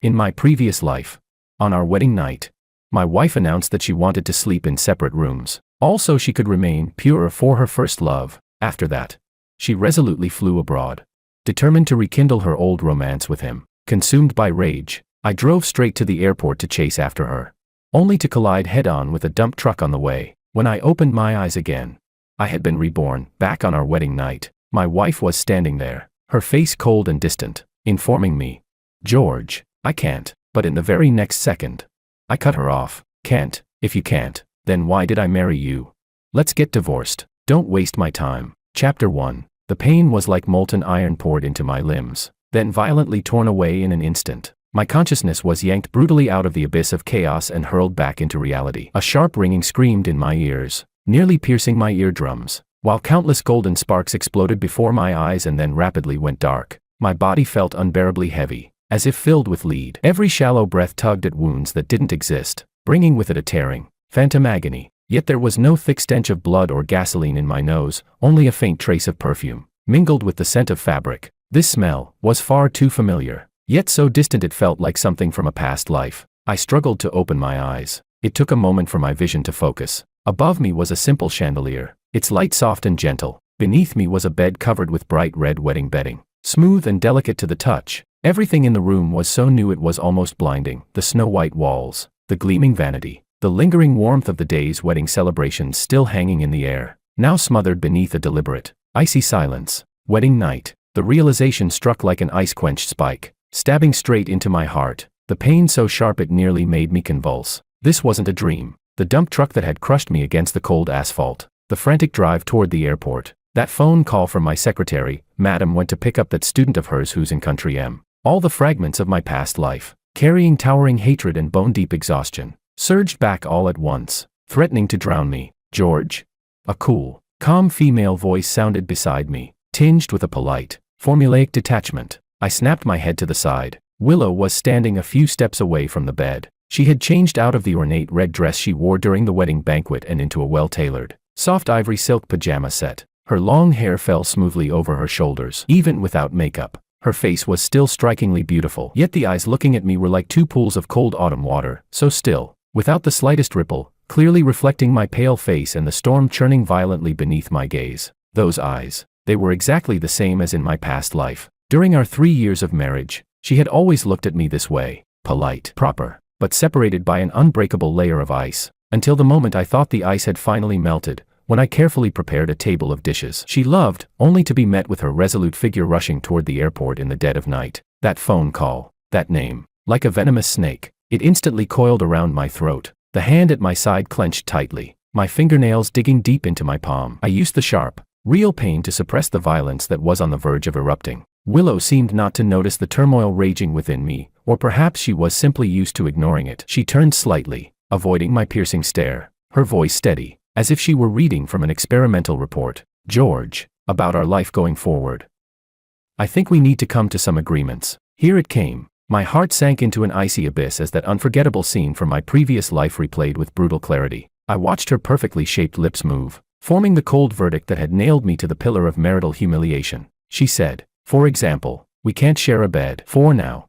In my previous life, on our wedding night, my wife announced that she wanted to sleep in separate rooms. Also, she could remain pure for her first love. After that, she resolutely flew abroad, determined to rekindle her old romance with him. Consumed by rage, I drove straight to the airport to chase after her, only to collide head-on with a dump truck on the way. When I opened my eyes again, I had been reborn. Back on our wedding night, my wife was standing there, her face cold and distant, informing me, "George, I can't." But in the very next second, I cut her off. "Can't? If you can't, then why did I marry you? Let's get divorced. Don't waste my time." Chapter 1. The pain was like molten iron poured into my limbs, then violently torn away in an instant. My consciousness was yanked brutally out of the abyss of chaos and hurled back into reality. A sharp ringing screamed in my ears, nearly piercing my eardrums, while countless golden sparks exploded before my eyes and then rapidly went dark. My body felt unbearably heavy, as if filled with lead. Every shallow breath tugged at wounds that didn't exist, bringing with it a tearing, phantom agony. Yet there was no thick stench of blood or gasoline in my nose, only a faint trace of perfume, mingled with the scent of fabric. This smell was far too familiar, yet so distant it felt like something from a past life. I struggled to open my eyes. It took a moment for my vision to focus. Above me was a simple chandelier, its light soft and gentle. Beneath me was a bed covered with bright red wedding bedding, smooth and delicate to the touch. Everything in the room was so new it was almost blinding. The snow-white walls, the gleaming vanity, the lingering warmth of the day's wedding celebrations still hanging in the air, now smothered beneath a deliberate, icy silence. Wedding night. The realization struck like an ice-quenched spike, stabbing straight into my heart, the pain so sharp it nearly made me convulse. This wasn't a dream. The dump truck that had crushed me against the cold asphalt, the frantic drive toward the airport, that phone call from my secretary, "Madam went to pick up that student of hers who's in country M." All the fragments of my past life, carrying towering hatred and bone-deep exhaustion, surged back all at once, threatening to drown me. "George?" A cool, calm female voice sounded beside me, tinged with a polite, formulaic detachment. I snapped my head to the side. Willow was standing a few steps away from the bed. She had changed out of the ornate red dress she wore during the wedding banquet and into a well-tailored, soft ivory silk pajama set. Her long hair fell smoothly over her shoulders, even without makeup. Her face was still strikingly beautiful, yet the eyes looking at me were like two pools of cold autumn water, so still, without the slightest ripple, clearly reflecting my pale face and the storm churning violently beneath my gaze. Those eyes, they were exactly the same as in my past life. During our 3 years of marriage, she had always looked at me this way, polite, proper, but separated by an unbreakable layer of ice, until the moment I thought the ice had finally melted, when I carefully prepared a table of dishes she loved, only to be met with her resolute figure rushing toward the airport in the dead of night. That phone call, that name, like a venomous snake, it instantly coiled around my throat. The hand at my side clenched tightly, my fingernails digging deep into my palm. I used the sharp, real pain to suppress the violence that was on the verge of erupting. Willow seemed not to notice the turmoil raging within me, or perhaps she was simply used to ignoring it. She turned slightly, avoiding my piercing stare, her voice steady, as if she were reading from an experimental report. "George, about our life going forward. I think we need to come to some agreements." Here it came. My heart sank into an icy abyss as that unforgettable scene from my previous life replayed with brutal clarity. I watched her perfectly shaped lips move, forming the cold verdict that had nailed me to the pillar of marital humiliation. She said, "For example, we can't share a bed. For now."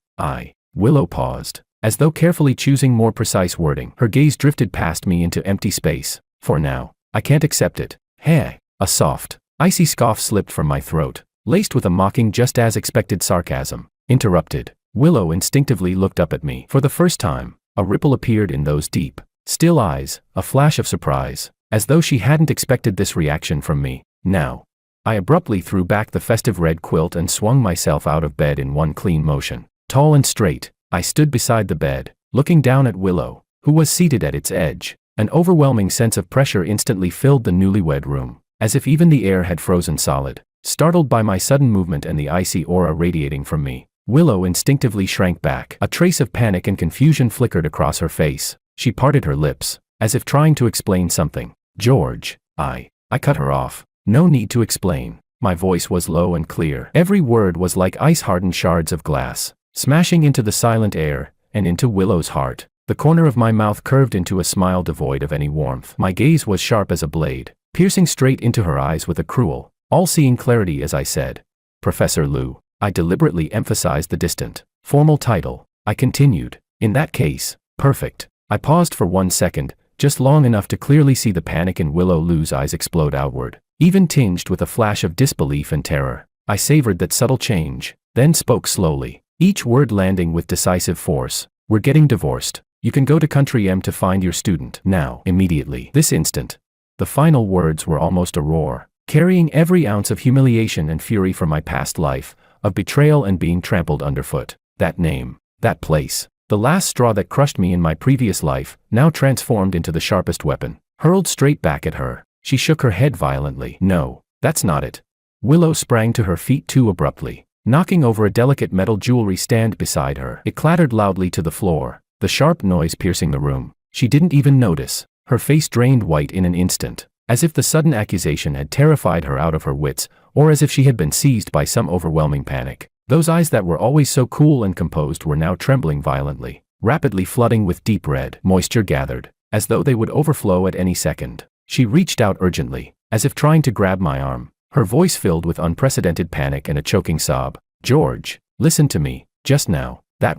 Willow paused, as though carefully choosing more precise wording. Her gaze drifted past me into empty space. "For now, I can't accept it." "Hey." A soft, icy scoff slipped from my throat, laced with a mocking just as expected sarcasm. Interrupted. Willow instinctively looked up at me. For the first time, a ripple appeared in those deep, still eyes, a flash of surprise, as though she hadn't expected this reaction from me. "Now." I abruptly threw back the festive red quilt and swung myself out of bed in one clean motion. Tall and straight, I stood beside the bed, looking down at Willow, who was seated at its edge. An overwhelming sense of pressure instantly filled the newlywed room, as if even the air had frozen solid. Startled by my sudden movement and the icy aura radiating from me, Willow instinctively shrank back. A trace of panic and confusion flickered across her face. She parted her lips, as if trying to explain something. "George." I cut her off. "No need to explain." My voice was low and clear. Every word was like ice-hardened shards of glass, smashing into the silent air, and into Willow's heart. The corner of my mouth curved into a smile devoid of any warmth. My gaze was sharp as a blade, piercing straight into her eyes with a cruel, all-seeing clarity as I said, "Professor Liu." I deliberately emphasized the distant, formal title. I continued. In that case, perfect. I paused for 1 second, just long enough to clearly see the panic in Willow Lou's eyes explode outward, even tinged with a flash of disbelief and terror. I savored that subtle change, then spoke slowly, each word landing with decisive force. We're getting divorced. You can go to Country M to find your student. Now, immediately. This instant. The final words were almost a roar, carrying every ounce of humiliation and fury from my past life, of betrayal and being trampled underfoot. That name, that place, the last straw that crushed me in my previous life, now transformed into the sharpest weapon, hurled straight back at her. She shook her head violently. No, that's not it. Willow sprang to her feet too abruptly, knocking over a delicate metal jewelry stand beside her. It clattered loudly to the floor, the sharp noise piercing the room. She didn't even notice. Her face drained white in an instant, as if the sudden accusation had terrified her out of her wits, or as if she had been seized by some overwhelming panic. Those eyes that were always so cool and composed were now trembling violently, rapidly flooding with deep red. Moisture gathered, as though they would overflow at any second. She reached out urgently, as if trying to grab my arm, her voice filled with unprecedented panic and a choking sob. George, listen to me, just now. What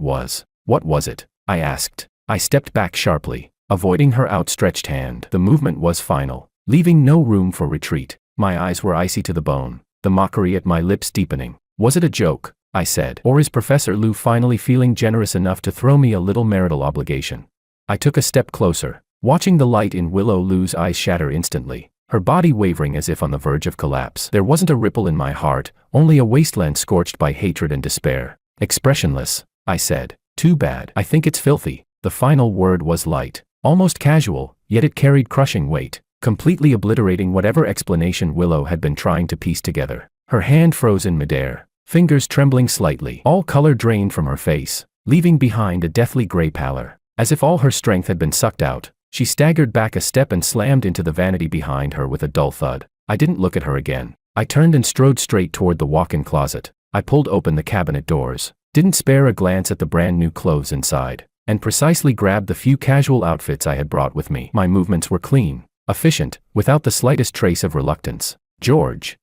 was it? I asked. I stepped back sharply, avoiding her outstretched hand. The movement was final, leaving no room for retreat. My eyes were icy to the bone, the mockery at my lips deepening. Was it a joke, I said, or is Professor Lou finally feeling generous enough to throw me a little marital obligation? I took a step closer, watching the light in Willow Lou's eyes shatter instantly, her body wavering as if on the verge of collapse. There wasn't a ripple in my heart, only a wasteland scorched by hatred and despair. Expressionless, I said. Too bad. I think it's filthy. The final word was light, almost casual, yet it carried crushing weight, completely obliterating whatever explanation Willow had been trying to piece together. Her hand froze in midair, fingers trembling slightly. All color drained from her face, leaving behind a deathly gray pallor. As if all her strength had been sucked out, she staggered back a step and slammed into the vanity behind her with a dull thud. I didn't look at her again. I turned and strode straight toward the walk-in closet. I pulled open the cabinet doors, didn't spare a glance at the brand new clothes inside, and precisely grabbed the few casual outfits I had brought with me. My movements were clean, efficient, without the slightest trace of reluctance. George.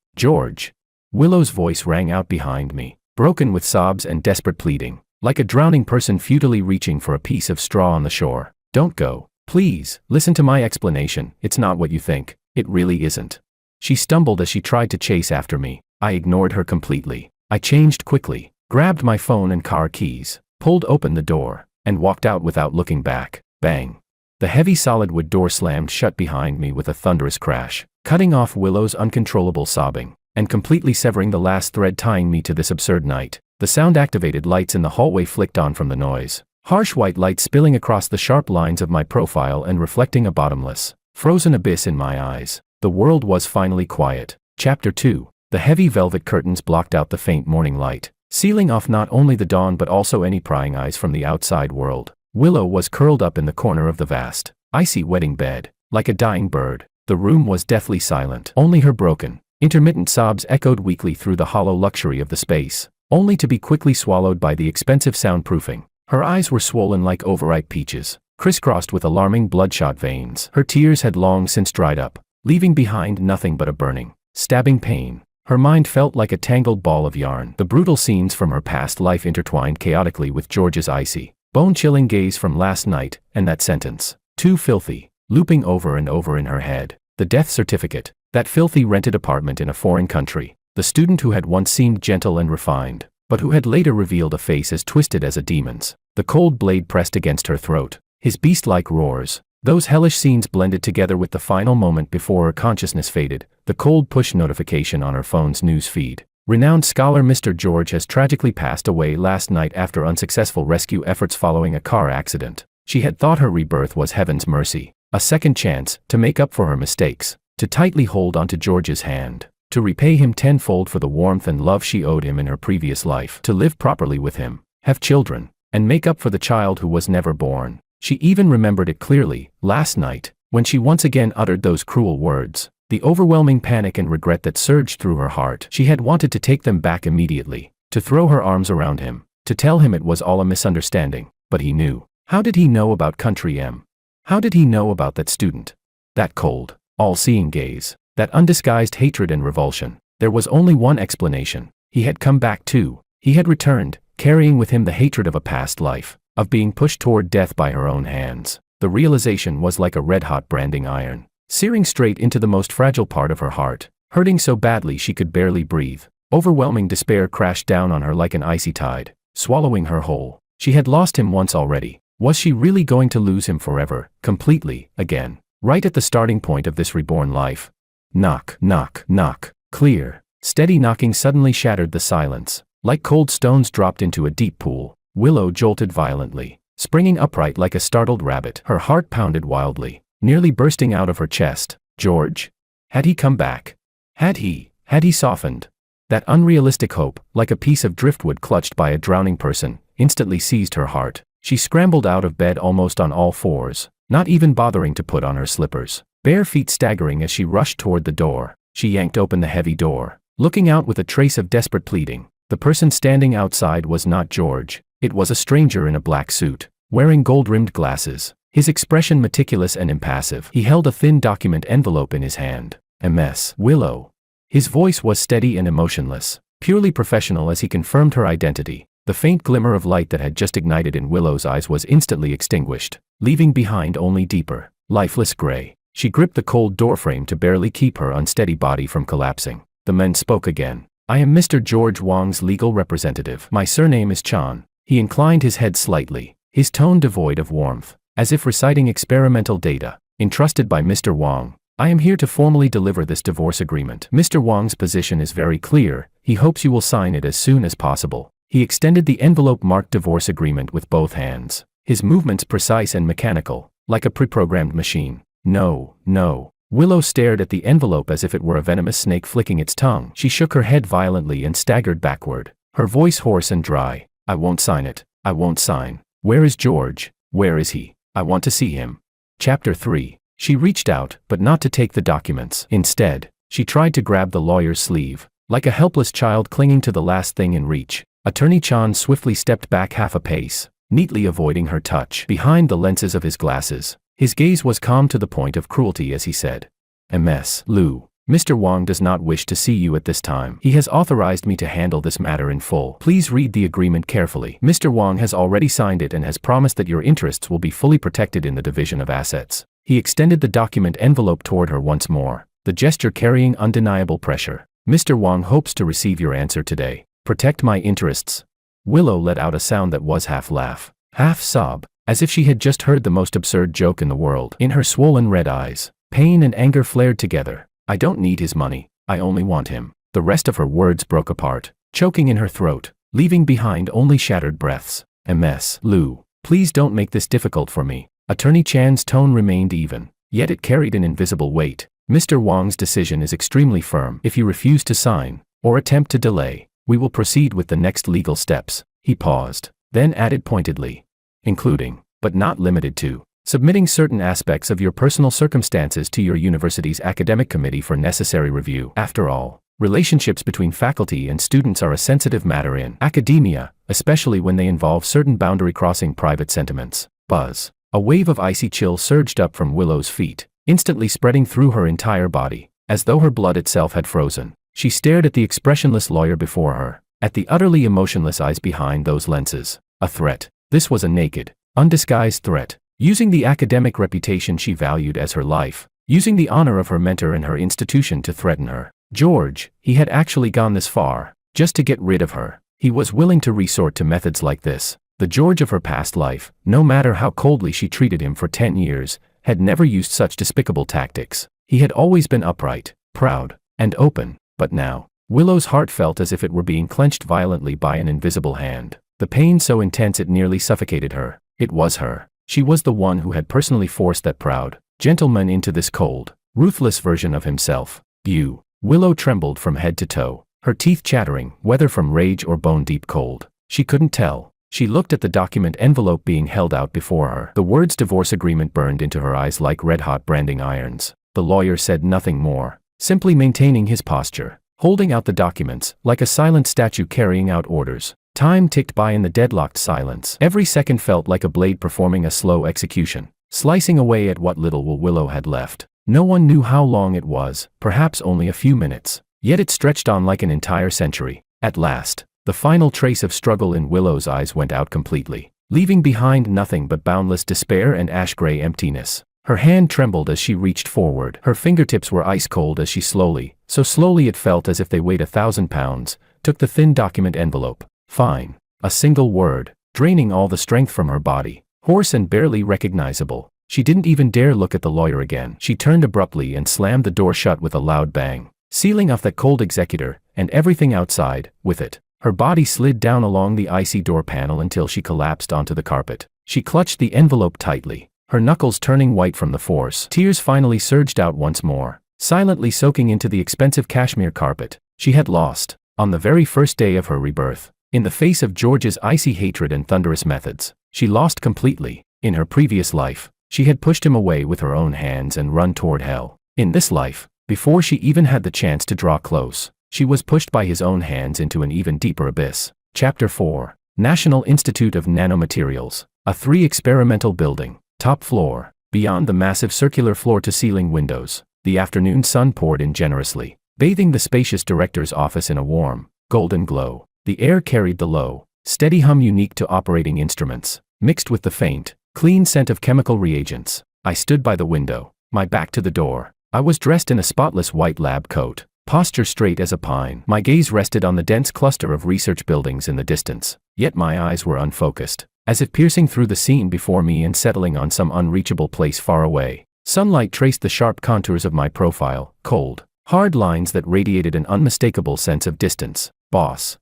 Willow's voice rang out behind me, broken with sobs and desperate pleading, like a drowning person futilely reaching for a piece of straw on the shore. Don't go. Please, listen to my explanation. It's not what you think. It really isn't. She stumbled as she tried to chase after me. I ignored her completely. I changed quickly, grabbed my phone and car keys, pulled open the door, and walked out without looking back. Bang. The heavy solid wood door slammed shut behind me with a thunderous crash, cutting off Willow's uncontrollable sobbing, and completely severing the last thread tying me to this absurd night. The sound-activated lights in the hallway flicked on from the noise, harsh white light spilling across the sharp lines of my profile and reflecting a bottomless, frozen abyss in my eyes. The world was finally quiet. Chapter 2. The heavy velvet curtains blocked out the faint morning light, sealing off not only the dawn but also any prying eyes from the outside world. Willow was curled up in the corner of the vast, icy wedding bed, like a dying bird. The room was deathly silent. Only her broken, intermittent sobs echoed weakly through the hollow luxury of the space, only to be quickly swallowed by the expensive soundproofing. Her eyes were swollen like overripe peaches, crisscrossed with alarming bloodshot veins. Her tears had long since dried up, leaving behind nothing but a burning, stabbing pain. Her mind felt like a tangled ball of yarn. The brutal scenes from her past life intertwined chaotically with George's icy, bone-chilling gaze from last night, and that sentence, too filthy, looping over and over in her head. The death certificate, that filthy rented apartment in a foreign country, the student who had once seemed gentle and refined, but who had later revealed a face as twisted as a demon's, the cold blade pressed against her throat, his beast-like roars. Those hellish scenes blended together with the final moment before her consciousness faded, the cold push notification on her phone's news feed. Renowned scholar Mr. George has tragically passed away last night after unsuccessful rescue efforts following a car accident. She had thought her rebirth was heaven's mercy, a second chance to make up for her mistakes, to tightly hold onto George's hand, to repay him tenfold for the warmth and love she owed him in her previous life, to live properly with him, have children, and make up for the child who was never born. She even remembered it clearly, last night, when she once again uttered those cruel words. The overwhelming panic and regret that surged through her heart. She had wanted to take them back immediately, to throw her arms around him, to tell him it was all a misunderstanding, but he knew. How did he know about Country M? How did he know about that student? That cold, all-seeing gaze, that undisguised hatred and revulsion. There was only one explanation. He had come back too. He had returned, carrying with him the hatred of a past life, of being pushed toward death by her own hands. The realization was like a red-hot branding iron, searing straight into the most fragile part of her heart, hurting so badly she could barely breathe. Overwhelming despair crashed down on her like an icy tide, swallowing her whole. She had lost him once already. Was she really going to lose him forever, completely, again? Right at the starting point of this reborn life. Knock, knock, knock. Clear, steady knocking suddenly shattered the silence. Like cold stones dropped into a deep pool, Willow jolted violently, springing upright like a startled rabbit. Her heart pounded wildly, nearly bursting out of her chest. George? Had he come back? Had he softened? That unrealistic hope, like a piece of driftwood clutched by a drowning person, instantly seized her heart. She scrambled out of bed almost on all fours, not even bothering to put on her slippers, bare feet staggering as she rushed toward the door. She yanked open the heavy door, looking out with a trace of desperate pleading. The person standing outside was not George. It was a stranger in a black suit, wearing gold-rimmed glasses, his expression meticulous and impassive. He held a thin document envelope in his hand. "Ms. Willow." His voice was steady and emotionless, purely professional as he confirmed her identity. The faint glimmer of light that had just ignited in Willow's eyes was instantly extinguished, leaving behind only deeper, lifeless gray. She gripped the cold doorframe to barely keep her unsteady body from collapsing. The man spoke again. "I am Mr. George Wang's legal representative. My surname is Chan." He inclined his head slightly, his tone devoid of warmth, as if reciting experimental data. "Entrusted by Mr. Wang, I am here to formally deliver this divorce agreement. Mr. Wang's position is very clear. He hopes you will sign it as soon as possible." He extended the envelope marked divorce agreement with both hands, his movements precise and mechanical, like a pre-programmed machine. "No, no." Willow stared at the envelope as if it were a venomous snake flicking its tongue. She shook her head violently and staggered backward, her voice hoarse and dry. "I won't sign it. I won't sign. Where is George? Where is he? I want to see him." Chapter 3. She reached out, but not to take the documents. Instead, she tried to grab the lawyer's sleeve, like a helpless child clinging to the last thing in reach. Attorney Chan swiftly stepped back half a pace, neatly avoiding her touch. Behind the lenses of his glasses, his gaze was calm to the point of cruelty as he said, "Ms. Liu, Mr. Wang does not wish to see you at this time. He has authorized me to handle this matter in full. Please read the agreement carefully. Mr. Wang has already signed it and has promised that your interests will be fully protected in the division of assets." He extended the document envelope toward her once more, the gesture carrying undeniable pressure. "Mr. Wang hopes to receive your answer today. Protect my interests." Willow let out a sound that was half laugh, half sob, as if she had just heard the most absurd joke in the world. In her swollen red eyes, pain and anger flared together. "I don't need his money. I only want him." The rest of her words broke apart, choking in her throat, leaving behind only shattered breaths. "Ms. Liu, please don't make this difficult for me." Attorney Chan's tone remained even, yet it carried an invisible weight. "Mr. Wang's decision is extremely firm. If you refuse to sign, or attempt to delay, we will proceed with the next legal steps." He paused, then added pointedly, "including, but not limited to, submitting certain aspects of your personal circumstances to your university's academic committee for necessary review. After all, relationships between faculty and students are a sensitive matter in academia, especially when they involve certain boundary-crossing private sentiments." Buzz. A wave of icy chill surged up from Willow's feet, instantly spreading through her entire body, as though her blood itself had frozen. She stared at the expressionless lawyer before her, at the utterly emotionless eyes behind those lenses. A threat. This was a naked, undisguised threat, using the academic reputation she valued as her life, using the honor of her mentor and her institution to threaten her. George, he had actually gone this far, just to get rid of her. He was willing to resort to methods like this. The George of her past life, no matter how coldly she treated him for 10 years, had never used such despicable tactics. He had always been upright, proud, and open. But now, Willow's heart felt as if it were being clenched violently by an invisible hand. The pain so intense it nearly suffocated her. It was her. She was the one who had personally forced that proud gentleman into this cold, ruthless version of himself. "You." Willow trembled from head to toe, her teeth chattering, whether from rage or bone-deep cold. She couldn't tell. She looked at the document envelope being held out before her. The words divorce agreement burned into her eyes like red-hot branding irons. The lawyer said nothing more, simply maintaining his posture, holding out the documents, like a silent statue carrying out orders. Time ticked by in the deadlocked silence. Every second felt like a blade performing a slow execution, slicing away at what little Willow had left. No one knew how long it was, perhaps only a few minutes, yet it stretched on like an entire century. At last, the final trace of struggle in Willow's eyes went out completely. leaving behind nothing but boundless despair and ash-gray emptiness. Her hand trembled as she reached forward. Her fingertips were ice-cold as she slowly, so slowly it felt as if they weighed 1,000 pounds, took the thin document envelope. Fine. A single word, draining all the strength from her body. Hoarse and barely recognizable. She didn't even dare look at the lawyer again. She turned abruptly and slammed the door shut with a loud bang, sealing off that cold executor, and everything outside, with it. Her body slid down along the icy door panel until she collapsed onto the carpet. She clutched the envelope tightly, her knuckles turning white from the force. Tears finally surged out once more, silently soaking into the expensive cashmere carpet. She had lost, on the very first day of her rebirth. In the face of George's icy hatred and thunderous methods, she lost completely. In her previous life, she had pushed him away with her own hands and run toward hell. In this life, before she even had the chance to draw close, she was pushed by his own hands into an even deeper abyss. Chapter 4. National Institute of Nanomaterials, a 3-experimental building, top floor. Beyond the massive circular floor-to-ceiling windows, the afternoon sun poured in generously, bathing the spacious director's office in a warm, golden glow. The air carried the low, steady hum unique to operating instruments, mixed with the faint, clean scent of chemical reagents. I stood by the window, my back to the door. I was dressed in a spotless white lab coat, posture straight as a pine. My gaze rested on the dense cluster of research buildings in the distance, yet my eyes were unfocused, as if piercing through the scene before me and settling on some unreachable place far away. Sunlight traced the sharp contours of my profile, cold, hard lines that radiated an unmistakable sense of distance. Boss.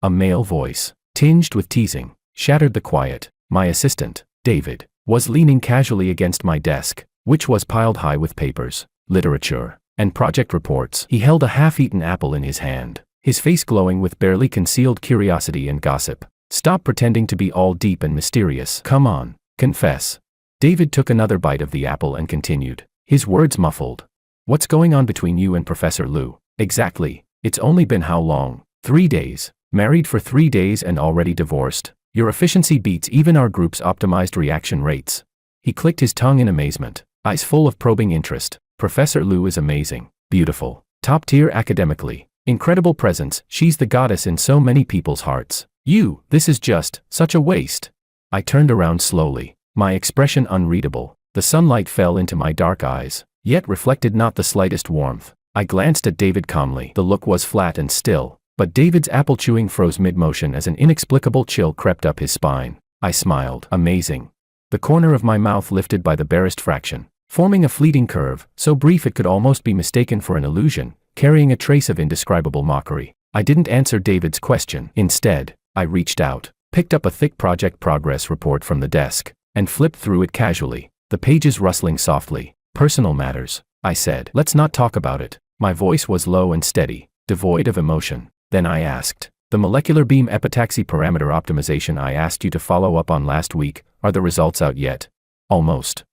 A male voice, tinged with teasing, shattered the quiet. My assistant, David, was leaning casually against my desk, which was piled high with papers, literature, and project reports. He held a half-eaten apple in his hand, his face glowing with barely concealed curiosity and gossip. Stop pretending to be all deep and mysterious. Come on, confess. David took another bite of the apple and continued, his words muffled. What's going on between you and Professor Liu? Exactly. It's only been how long? 3 days. Married for 3 days and already divorced. Your efficiency beats even our group's optimized reaction rates. He clicked his tongue in amazement, eyes full of probing interest. Professor Liu is amazing, beautiful, top tier academically, incredible presence. She's the goddess in so many people's hearts. This is just such a waste. I turned around slowly, my expression unreadable. The sunlight fell into my dark eyes, yet reflected not the slightest warmth. I glanced at David calmly. The look was flat and still, but David's apple chewing froze mid-motion as an inexplicable chill crept up his spine. I smiled. Amazing. The corner of my mouth lifted by the barest fraction, forming a fleeting curve, so brief it could almost be mistaken for an illusion, carrying a trace of indescribable mockery. I didn't answer David's question. Instead, I reached out, picked up a thick project progress report from the desk, and flipped through it casually, the pages rustling softly. Personal matters, I said. Let's not talk about it. My voice was low and steady, devoid of emotion. Then I asked, the molecular beam epitaxy parameter optimization I asked you to follow up on last week, are the results out yet? Almost.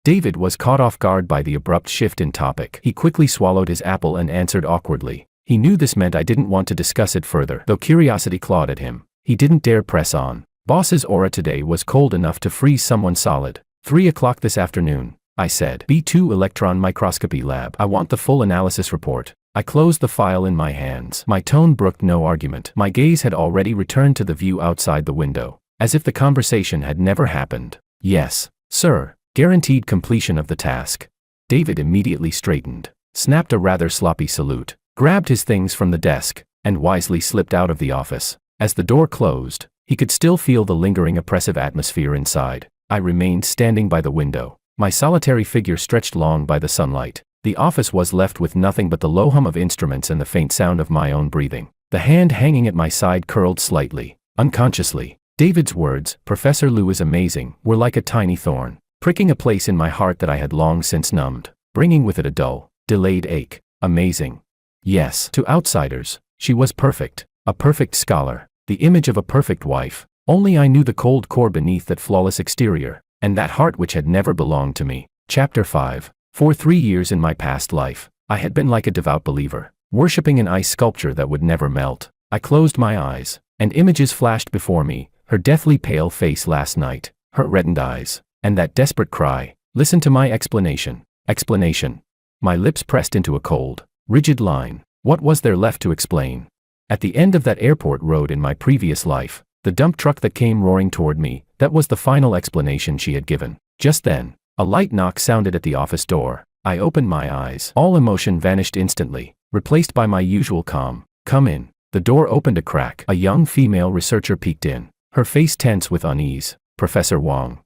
David was caught off guard by the abrupt shift in topic. He quickly swallowed his apple and answered awkwardly. He knew this meant I didn't want to discuss it further. Though curiosity clawed at him, he didn't dare press on. Boss's aura today was cold enough to freeze someone solid. 3 o'clock this afternoon, I said. B2 electron microscopy lab. I want the full analysis report. I closed the file in my hands. My tone brooked no argument. My gaze had already returned to the view outside the window, as if the conversation had never happened. Yes, sir. Guaranteed completion of the task. David immediately straightened, snapped a rather sloppy salute, grabbed his things from the desk, and wisely slipped out of the office. As the door closed, he could still feel the lingering oppressive atmosphere inside. I remained standing by the window, my solitary figure stretched long by the sunlight. The office was left with nothing but the low hum of instruments and the faint sound of my own breathing. The hand hanging at my side curled slightly, unconsciously. David's words, Professor Liu is amazing, were like a tiny thorn, pricking a place in my heart that I had long since numbed, bringing with it a dull, delayed ache. Amazing. Yes, to outsiders, she was perfect, a perfect scholar, the image of a perfect wife. Only I knew the cold core beneath that flawless exterior, and that heart which had never belonged to me. Chapter 5. For 3 years in my past life, I had been like a devout believer, worshipping an ice sculpture that would never melt. I closed my eyes, and images flashed before me, her deathly pale face last night, her reddened eyes, and that desperate cry, listen to my explanation. Explanation. My lips pressed into a cold, rigid line. What was there left to explain? At the end of that airport road in my previous life, The dump truck that came roaring toward me, that was the final explanation she had given. Just then, a light knock sounded at the office door. I opened my eyes. All emotion vanished instantly, replaced by my usual calm. "Come in." The door opened a crack. A young female researcher peeked in, her face tense with unease. "Professor Wang."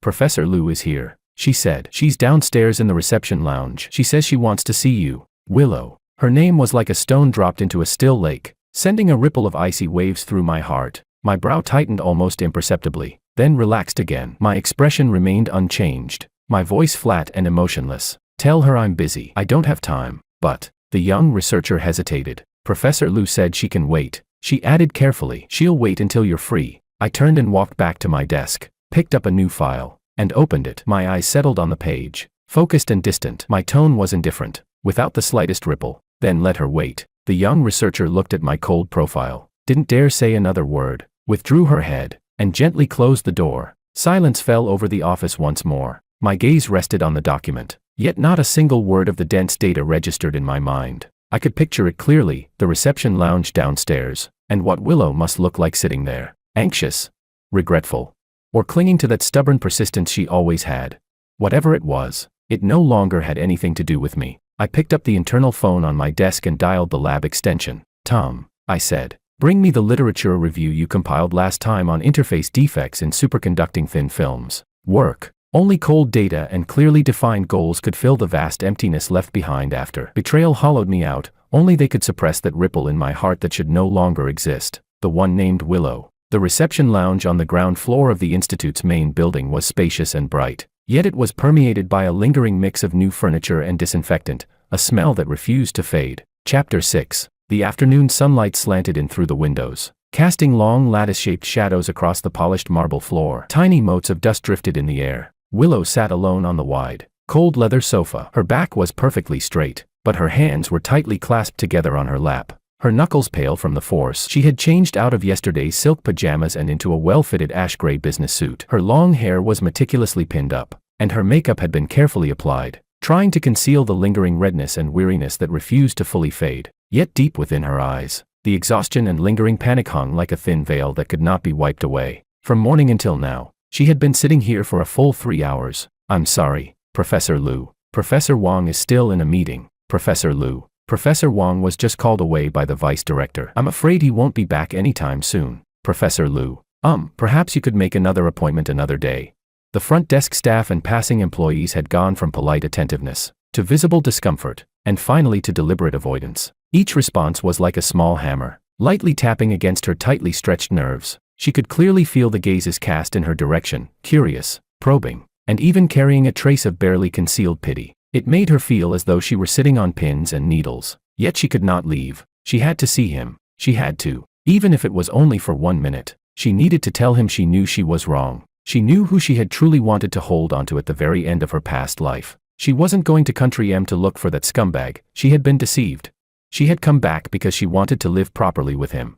"Professor Liu is here," she said. "She's downstairs in the reception lounge. She says she wants to see you." Willow. Her name was like a stone dropped into a still lake, sending a ripple of icy waves through my heart. My brow tightened almost imperceptibly, then relaxed again. My expression remained unchanged, my voice flat and emotionless. "Tell her I'm busy. I don't have time." "But," the young researcher hesitated. "Professor Liu said she can wait." She added carefully, "She'll wait until you're free." I turned and walked back to my desk, picked up a new file, and opened it. My eyes settled on the page, focused and distant. My tone was indifferent, without the slightest ripple. "Then let her wait." The young researcher looked at my cold profile, didn't dare say another word, withdrew her head, and gently closed the door. Silence fell over the office once more. My gaze rested on the document, yet not a single word of the dense data registered in my mind. I could picture it clearly, the reception lounge downstairs, and what Willow must look like sitting there, anxious, regretful, or clinging to that stubborn persistence she always had. Whatever it was, it no longer had anything to do with me. I picked up the internal phone on my desk and dialed the lab extension. "Tom," I said, "bring me the literature review you compiled last time on interface defects in superconducting thin films." Work. Only cold data and clearly defined goals could fill the vast emptiness left behind after betrayal hollowed me out. Only they could suppress that ripple in my heart that should no longer exist, the one named Willow. The reception lounge on the ground floor of the Institute's main building was spacious and bright. Yet it was permeated by a lingering mix of new furniture and disinfectant, a smell that refused to fade. Chapter 6. The afternoon sunlight slanted in through the windows, casting long lattice-shaped shadows across the polished marble floor. Tiny motes of dust drifted in the air. Willow sat alone on the wide, cold leather sofa. Her back was perfectly straight, but her hands were tightly clasped together on her lap, her knuckles pale from the force. She had changed out of yesterday's silk pajamas and into a well-fitted ash-gray business suit. Her long hair was meticulously pinned up, and her makeup had been carefully applied, trying to conceal the lingering redness and weariness that refused to fully fade. Yet deep within her eyes, the exhaustion and lingering panic hung like a thin veil that could not be wiped away. From morning until now, she had been sitting here for a full 3 hours. "I'm sorry, Professor Liu. Professor Wang is still in a meeting." "Professor Liu." Professor Wang was just called away by the vice director. "I'm afraid he won't be back anytime soon." "Professor Liu." Perhaps you could make another appointment another day." The front desk staff and passing employees had gone from polite attentiveness to visible discomfort, and finally to deliberate avoidance. Each response was like a small hammer, lightly tapping against her tightly stretched nerves. She could clearly feel the gazes cast in her direction, curious, probing, and even carrying a trace of barely concealed pity. It made her feel as though she were sitting on pins and needles. Yet she could not leave. She had to see him. She had to. Even if it was only for 1 minute. She needed to tell him she knew she was wrong. She knew who she had truly wanted to hold onto at the very end of her past life. She wasn't going to Country M to look for that scumbag. She had been deceived. She had come back because she wanted to live properly with him.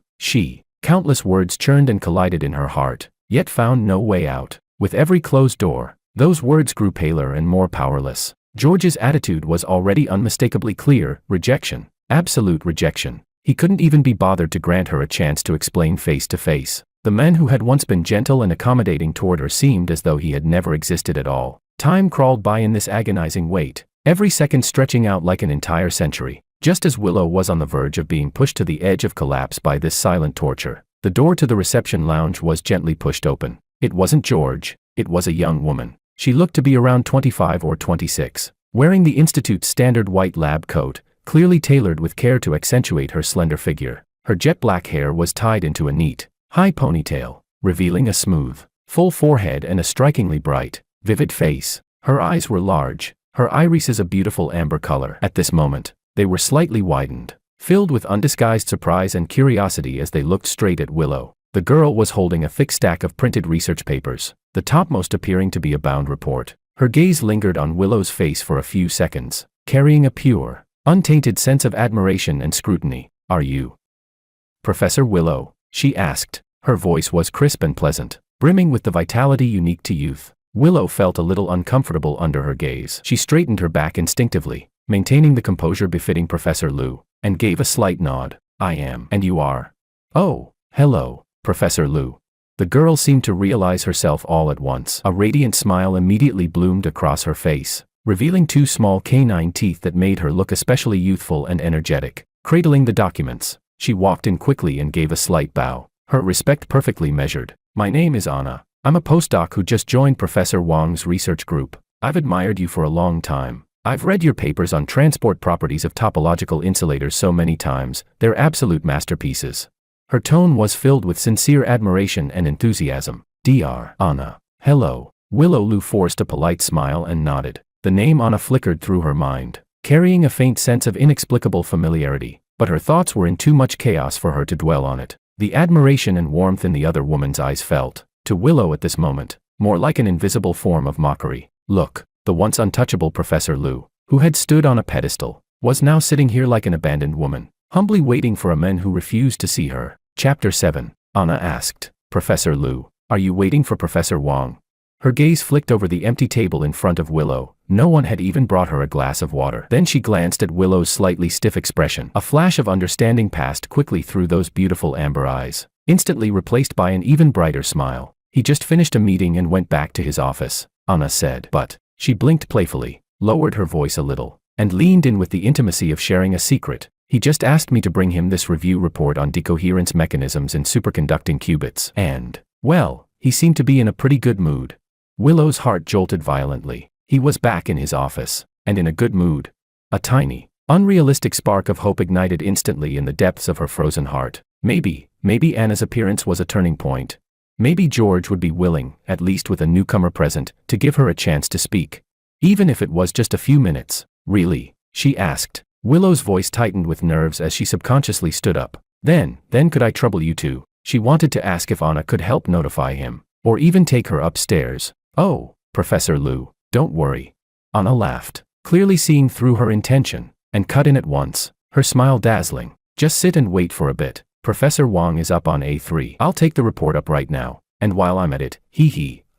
Countless words churned and collided in her heart, yet found no way out. With every closed door, those words grew paler and more powerless. George's attitude was already unmistakably clear: rejection. Absolute rejection. He couldn't even be bothered to grant her a chance to explain face to face. The man who had once been gentle and accommodating toward her seemed as though he had never existed at all. Time crawled by in this agonizing wait, every second stretching out like an entire century. Just as Willow was on the verge of being pushed to the edge of collapse by this silent torture, the door to the reception lounge was gently pushed open. It wasn't George, it was a young woman. She looked to be around 25 or 26, wearing the Institute's standard white lab coat, clearly tailored with care to accentuate her slender figure. Her jet black hair was tied into a neat, high ponytail, revealing a smooth, full forehead and a strikingly bright, vivid face. Her eyes were large, her irises a beautiful amber color. At this moment, they were slightly widened, filled with undisguised surprise and curiosity as they looked straight at Willow. The girl was holding a thick stack of printed research papers, the topmost appearing to be a bound report. Her gaze lingered on Willow's face for a few seconds, carrying a pure, untainted sense of admiration and scrutiny. "Are you Professor Willow?" she asked. Her voice was crisp and pleasant, brimming with the vitality unique to youth. Willow felt a little uncomfortable under her gaze. She straightened her back instinctively, maintaining the composure befitting Professor Liu, and gave a slight nod. "I am." "And you are?" "Oh, hello." Professor Lu. The girl seemed to realize herself all at once. A radiant smile immediately bloomed across her face, revealing 2 small canine teeth that made her look especially youthful and energetic. Cradling the documents, she walked in quickly and gave a slight bow, her respect perfectly measured. "My name is Anna. I'm a postdoc who just joined Professor Wang's research group. I've admired you for a long time. I've read your papers on transport properties of topological insulators so many times, they're absolute masterpieces." Her tone was filled with sincere admiration and enthusiasm. "Dr. Anna. Hello." Willow Lu forced a polite smile and nodded. The name Anna flickered through her mind, carrying a faint sense of inexplicable familiarity, but her thoughts were in too much chaos for her to dwell on it. The admiration and warmth in the other woman's eyes felt, to Willow at this moment, more like an invisible form of mockery. Look, the once untouchable Professor Lu, who had stood on a pedestal, was now sitting here like an abandoned woman, humbly waiting for a man who refused to see her. Chapter 7. Anna asked, "Professor Lu, are you waiting for Professor Wang?" Her gaze flicked over the empty table in front of Willow. No one had even brought her a glass of water. Then she glanced at Willow's slightly stiff expression. A flash of understanding passed quickly through those beautiful amber eyes, instantly replaced by an even brighter smile. "He just finished a meeting and went back to his office," Anna said. "But," she blinked playfully, lowered her voice a little, and leaned in with the intimacy of sharing a secret. "He just asked me to bring him this review report on decoherence mechanisms in superconducting qubits. And, well, he seemed to be in a pretty good mood." Willow's heart jolted violently. He was back in his office, and in a good mood. A tiny, unrealistic spark of hope ignited instantly in the depths of her frozen heart. Maybe Anna's appearance was a turning point. Maybe George would be willing, at least with a newcomer present, to give her a chance to speak. Even if it was just a few minutes. "Really?" she asked. Willow's voice tightened with nerves as she subconsciously stood up. Then could I trouble you too?" She wanted to ask if Anna could help notify him, or even take her upstairs. "Oh, Professor Lu, don't worry." Anna laughed, clearly seeing through her intention, and cut in at once, her smile dazzling. "Just sit and wait for a bit. Professor Wang is up on A3. I'll take the report up right now, and while I'm at it,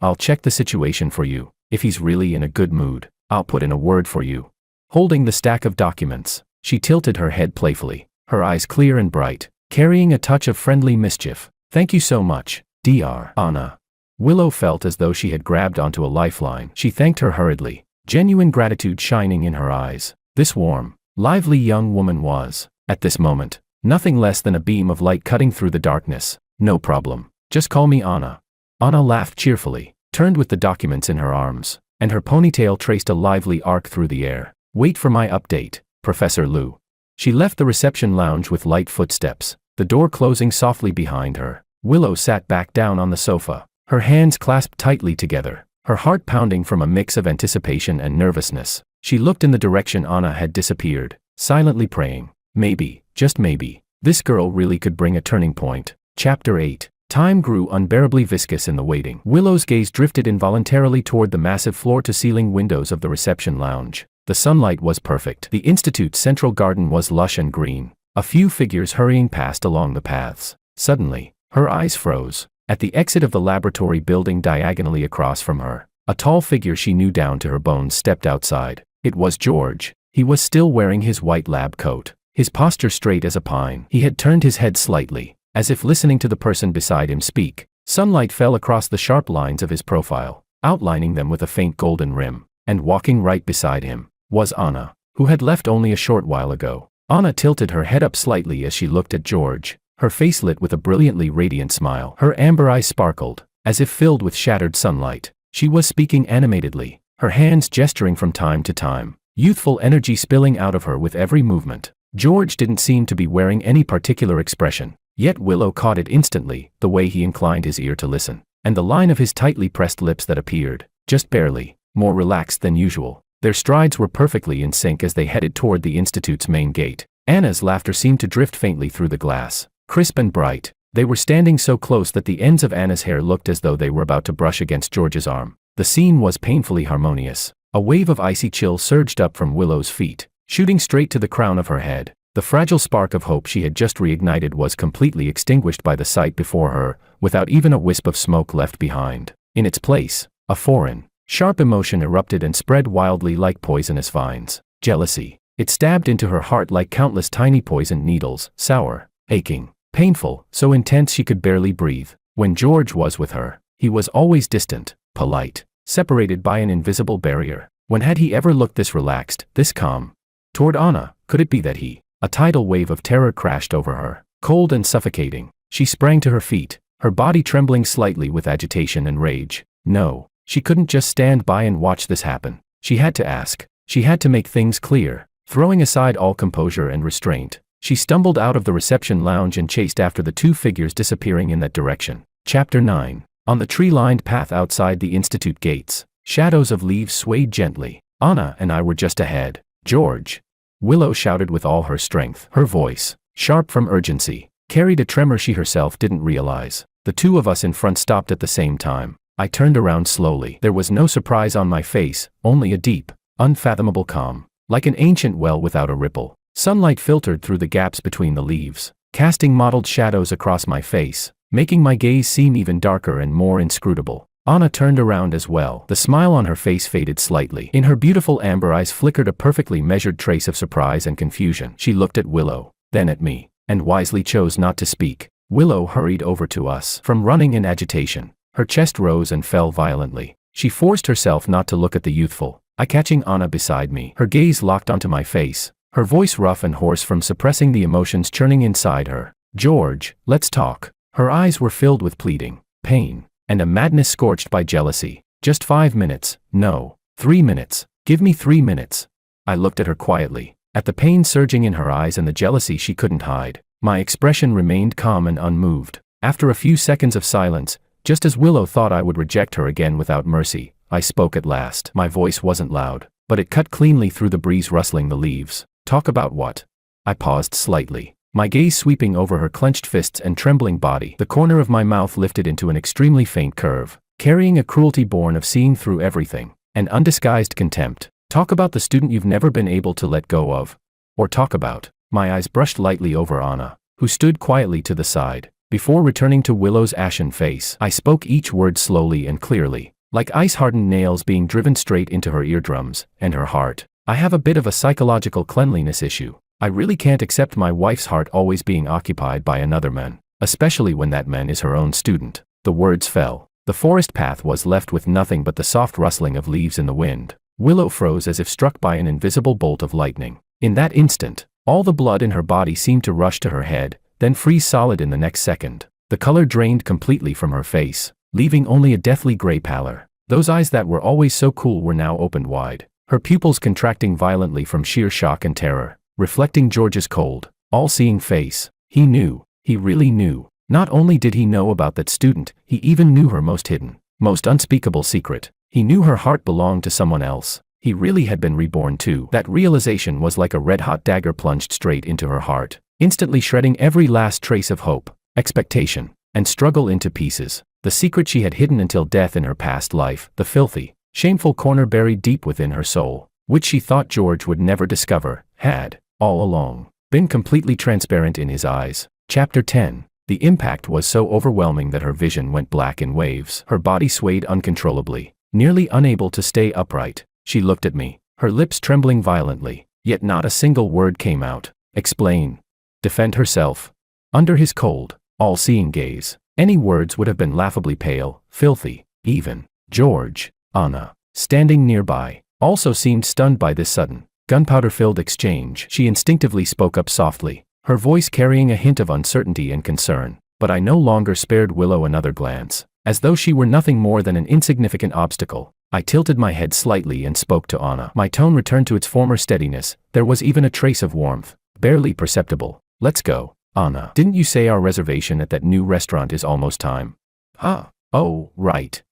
I'll check the situation for you. If he's really in a good mood, I'll put in a word for you." Holding the stack of documents, she tilted her head playfully, her eyes clear and bright, carrying a touch of friendly mischief. "Thank you so much, Dr. Anna." Willow felt as though she had grabbed onto a lifeline. She thanked her hurriedly, genuine gratitude shining in her eyes. This warm, lively young woman was, at this moment, nothing less than a beam of light cutting through the darkness. "No problem. Just call me Anna." Anna laughed cheerfully, turned with the documents in her arms, and her ponytail traced a lively arc through the air. "Wait for my update, Professor Lu." She left the reception lounge with light footsteps, the door closing softly behind her. Willow sat back down on the sofa, her hands clasped tightly together, her heart pounding from a mix of anticipation and nervousness. She looked in the direction Anna had disappeared, silently praying. Maybe, just maybe, this girl really could bring a turning point. Chapter 8. Time grew unbearably viscous in the waiting. Willow's gaze drifted involuntarily toward the massive floor-to-ceiling windows of the reception lounge. The sunlight was perfect. The institute's central garden was lush and green, a few figures hurrying past along the paths. Suddenly, her eyes froze. At the exit of the laboratory building diagonally across from her, a tall figure she knew down to her bones stepped outside. It was George. He was still wearing his white lab coat, his posture straight as a pine. He had turned his head slightly, as if listening to the person beside him speak. Sunlight fell across the sharp lines of his profile, outlining them with a faint golden rim, and walking right beside him was Anna, who had left only a short while ago. Anna tilted her head up slightly as she looked at George, her face lit with a brilliantly radiant smile. Her amber eyes sparkled, as if filled with shattered sunlight. She was speaking animatedly, her hands gesturing from time to time, youthful energy spilling out of her with every movement. George didn't seem to be wearing any particular expression, yet Willow caught it instantly, the way he inclined his ear to listen, and the line of his tightly pressed lips that appeared, just barely, more relaxed than usual. Their strides were perfectly in sync as they headed toward the institute's main gate. Anna's laughter seemed to drift faintly through the glass, crisp and bright. They were standing so close that the ends of Anna's hair looked as though they were about to brush against George's arm. The scene was painfully harmonious. A wave of icy chill surged up from Willow's feet, shooting straight to the crown of her head. The fragile spark of hope she had just reignited was completely extinguished by the sight before her, without even a wisp of smoke left behind. In its place, a foreign, sharp emotion erupted and spread wildly like poisonous vines. Jealousy. It stabbed into her heart like countless tiny poisoned needles, sour, aching, Painful, so intense she could barely breathe. When George was with her, he was always distant, polite, separated by an invisible barrier. When had he ever looked this relaxed, this calm? Toward Anna, could it be that a tidal wave of terror crashed over her, cold and suffocating? She sprang to her feet, her body trembling slightly with agitation and rage. No, she couldn't just stand by and watch this happen. She had to ask. She had to make things clear. Throwing aside all composure and restraint, she stumbled out of the reception lounge and chased after the two figures disappearing in that direction. Chapter 9. On the tree-lined path outside the institute gates, shadows of leaves swayed gently. Anna and I were just ahead. George! Willow shouted with all her strength. Her voice, sharp from urgency, carried a tremor she herself didn't realize. The two of us in front stopped at the same time. I turned around slowly. There was no surprise on my face, only a deep, unfathomable calm. Like an ancient well without a ripple. Sunlight filtered through the gaps between the leaves, casting mottled shadows across my face, making my gaze seem even darker and more inscrutable. Anna turned around as well. The smile on her face faded slightly. In her beautiful amber eyes flickered a perfectly measured trace of surprise and confusion. She looked at Willow, then at me, and wisely chose not to speak. Willow hurried over to us. From running in agitation, her chest rose and fell violently. She forced herself not to look at the youthful, catching Anna beside me. Her gaze locked onto my face, her voice rough and hoarse from suppressing the emotions churning inside her. George, let's talk. Her eyes were filled with pleading, pain, and a madness scorched by jealousy. Just 5 minutes, no, 3 minutes, give me 3 minutes. I looked at her quietly, at the pain surging in her eyes and the jealousy she couldn't hide. My expression remained calm and unmoved. After a few seconds of silence, just as Willow thought I would reject her again without mercy, I spoke at last. My voice wasn't loud, but it cut cleanly through the breeze rustling the leaves. Talk about what? I paused slightly, my gaze sweeping over her clenched fists and trembling body. The corner of my mouth lifted into an extremely faint curve, carrying a cruelty born of seeing through everything, and undisguised contempt. Talk about the student you've never been able to let go of. Or talk about. My eyes brushed lightly over Anna, who stood quietly to the side. Before returning to Willow's ashen face, I spoke each word slowly and clearly, like ice-hardened nails being driven straight into her eardrums and her heart. I have a bit of a psychological cleanliness issue. I really can't accept my wife's heart always being occupied by another man, especially when that man is her own student. The words fell. The forest path was left with nothing but the soft rustling of leaves in the wind. Willow froze as if struck by an invisible bolt of lightning. In that instant, all the blood in her body seemed to rush to her head, then freeze solid in the next second. The color drained completely from her face, leaving only a deathly gray pallor. Those eyes that were always so cool were now opened wide, her pupils contracting violently from sheer shock and terror, reflecting George's cold, all-seeing face. He knew, he really knew. Not only did he know about that student, he even knew her most hidden, most unspeakable secret. He knew her heart belonged to someone else. He really had been reborn too. That realization was like a red-hot dagger plunged straight into her heart, instantly shredding every last trace of hope, expectation, and struggle into pieces. The secret she had hidden until death in her past life, the filthy, shameful corner buried deep within her soul, which she thought George would never discover, had, all along, been completely transparent in his eyes. Chapter 10. The impact was so overwhelming that her vision went black in waves. Her body swayed uncontrollably, nearly unable to stay upright. She looked at me, her lips trembling violently, yet not a single word came out. Explain. Defend herself. Under his cold, all-seeing gaze, any words would have been laughably pale, filthy, even. George, Anna, standing nearby, also seemed stunned by this sudden, gunpowder-filled exchange. She instinctively spoke up softly, her voice carrying a hint of uncertainty and concern. But I no longer spared Willow another glance, as though she were nothing more than an insignificant obstacle. I tilted my head slightly and spoke to Anna. My tone returned to its former steadiness. There was even a trace of warmth, barely perceptible. Let's go, Anna. Didn't you say our reservation at that new restaurant is almost time? Oh, right.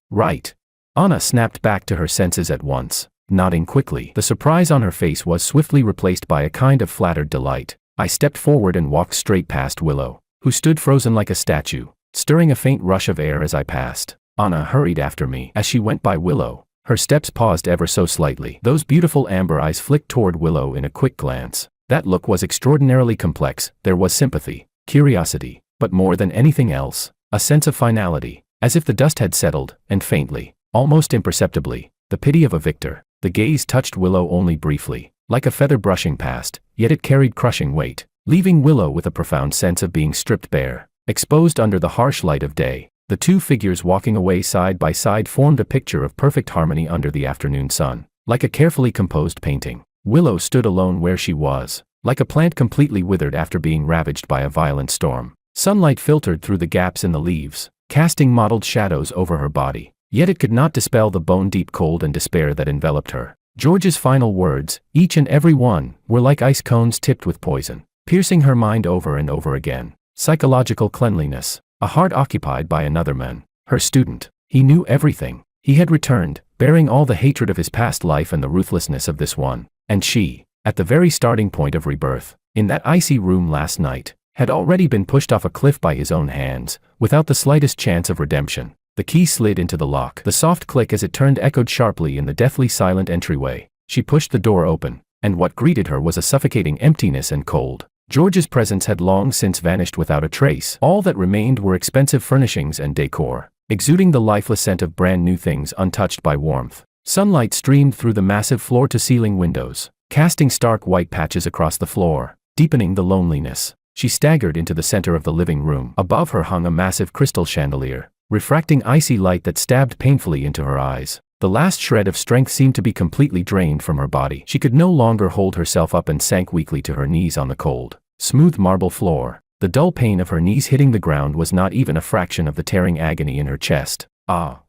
Anna snapped back to her senses at once, nodding quickly. The surprise on her face was swiftly replaced by a kind of flattered delight. I stepped forward and walked straight past Willow, who stood frozen like a statue, stirring a faint rush of air as I passed. Anna hurried after me. As she went by Willow, her steps paused ever so slightly. Those beautiful amber eyes flicked toward Willow in a quick glance. That look was extraordinarily complex. There was sympathy, curiosity, but more than anything else, a sense of finality, as if the dust had settled, and faintly, almost imperceptibly, the pity of a victor. The gaze touched Willow only briefly, like a feather brushing past, yet it carried crushing weight. leaving Willow with a profound sense of being stripped bare, exposed under the harsh light of day. The two figures walking away side by side formed a picture of perfect harmony under the afternoon sun. Like a carefully composed painting, Willow stood alone where she was, like a plant completely withered after being ravaged by a violent storm. Sunlight filtered through the gaps in the leaves, casting mottled shadows over her body. Yet it could not dispel the bone-deep cold and despair that enveloped her. George's final words, each and every one, were like ice cones tipped with poison, piercing her mind over and over again. Psychological cleanliness. A heart occupied by another man. Her student. He knew everything. He had returned, bearing all the hatred of his past life and the ruthlessness of this one. And she, at the very starting point of rebirth, in that icy room last night, had already been pushed off a cliff by his own hands, without the slightest chance of redemption. The key slid into the lock. The soft click as it turned echoed sharply in the deathly silent entryway. She pushed the door open, and what greeted her was a suffocating emptiness and cold. George's presence had long since vanished without a trace. All that remained were expensive furnishings and decor, exuding the lifeless scent of brand new things untouched by warmth. Sunlight streamed through the massive floor-to-ceiling windows, casting stark white patches across the floor, deepening the loneliness. She staggered into the center of the living room. Above her hung a massive crystal chandelier, refracting icy light that stabbed painfully into her eyes. The last shred of strength seemed to be completely drained from her body. She could no longer hold herself up and sank weakly to her knees on the cold, smooth marble floor. The dull pain of her knees hitting the ground was not even a fraction of the tearing agony in her chest. A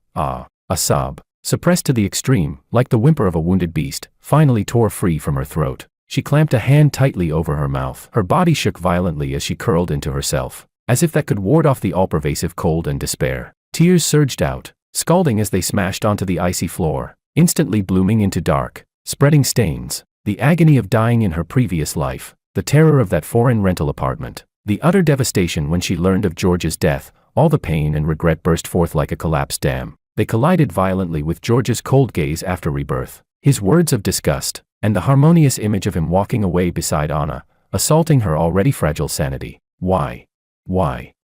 sob, suppressed to the extreme, like the whimper of a wounded beast, finally tore free from her throat. She clamped a hand tightly over her mouth. Her body shook violently as she curled into herself, as if that could ward off the all-pervasive cold and despair. Tears surged out, scalding as they smashed onto the icy floor, instantly blooming into dark, spreading stains. The agony of dying in her previous life, the terror of that foreign rental apartment, the utter devastation when she learned of George's death, all the pain and regret burst forth like a collapsed dam. They collided violently with George's cold gaze after rebirth, his words of disgust, and the harmonious image of him walking away beside Anna, assaulting her already fragile sanity. Why,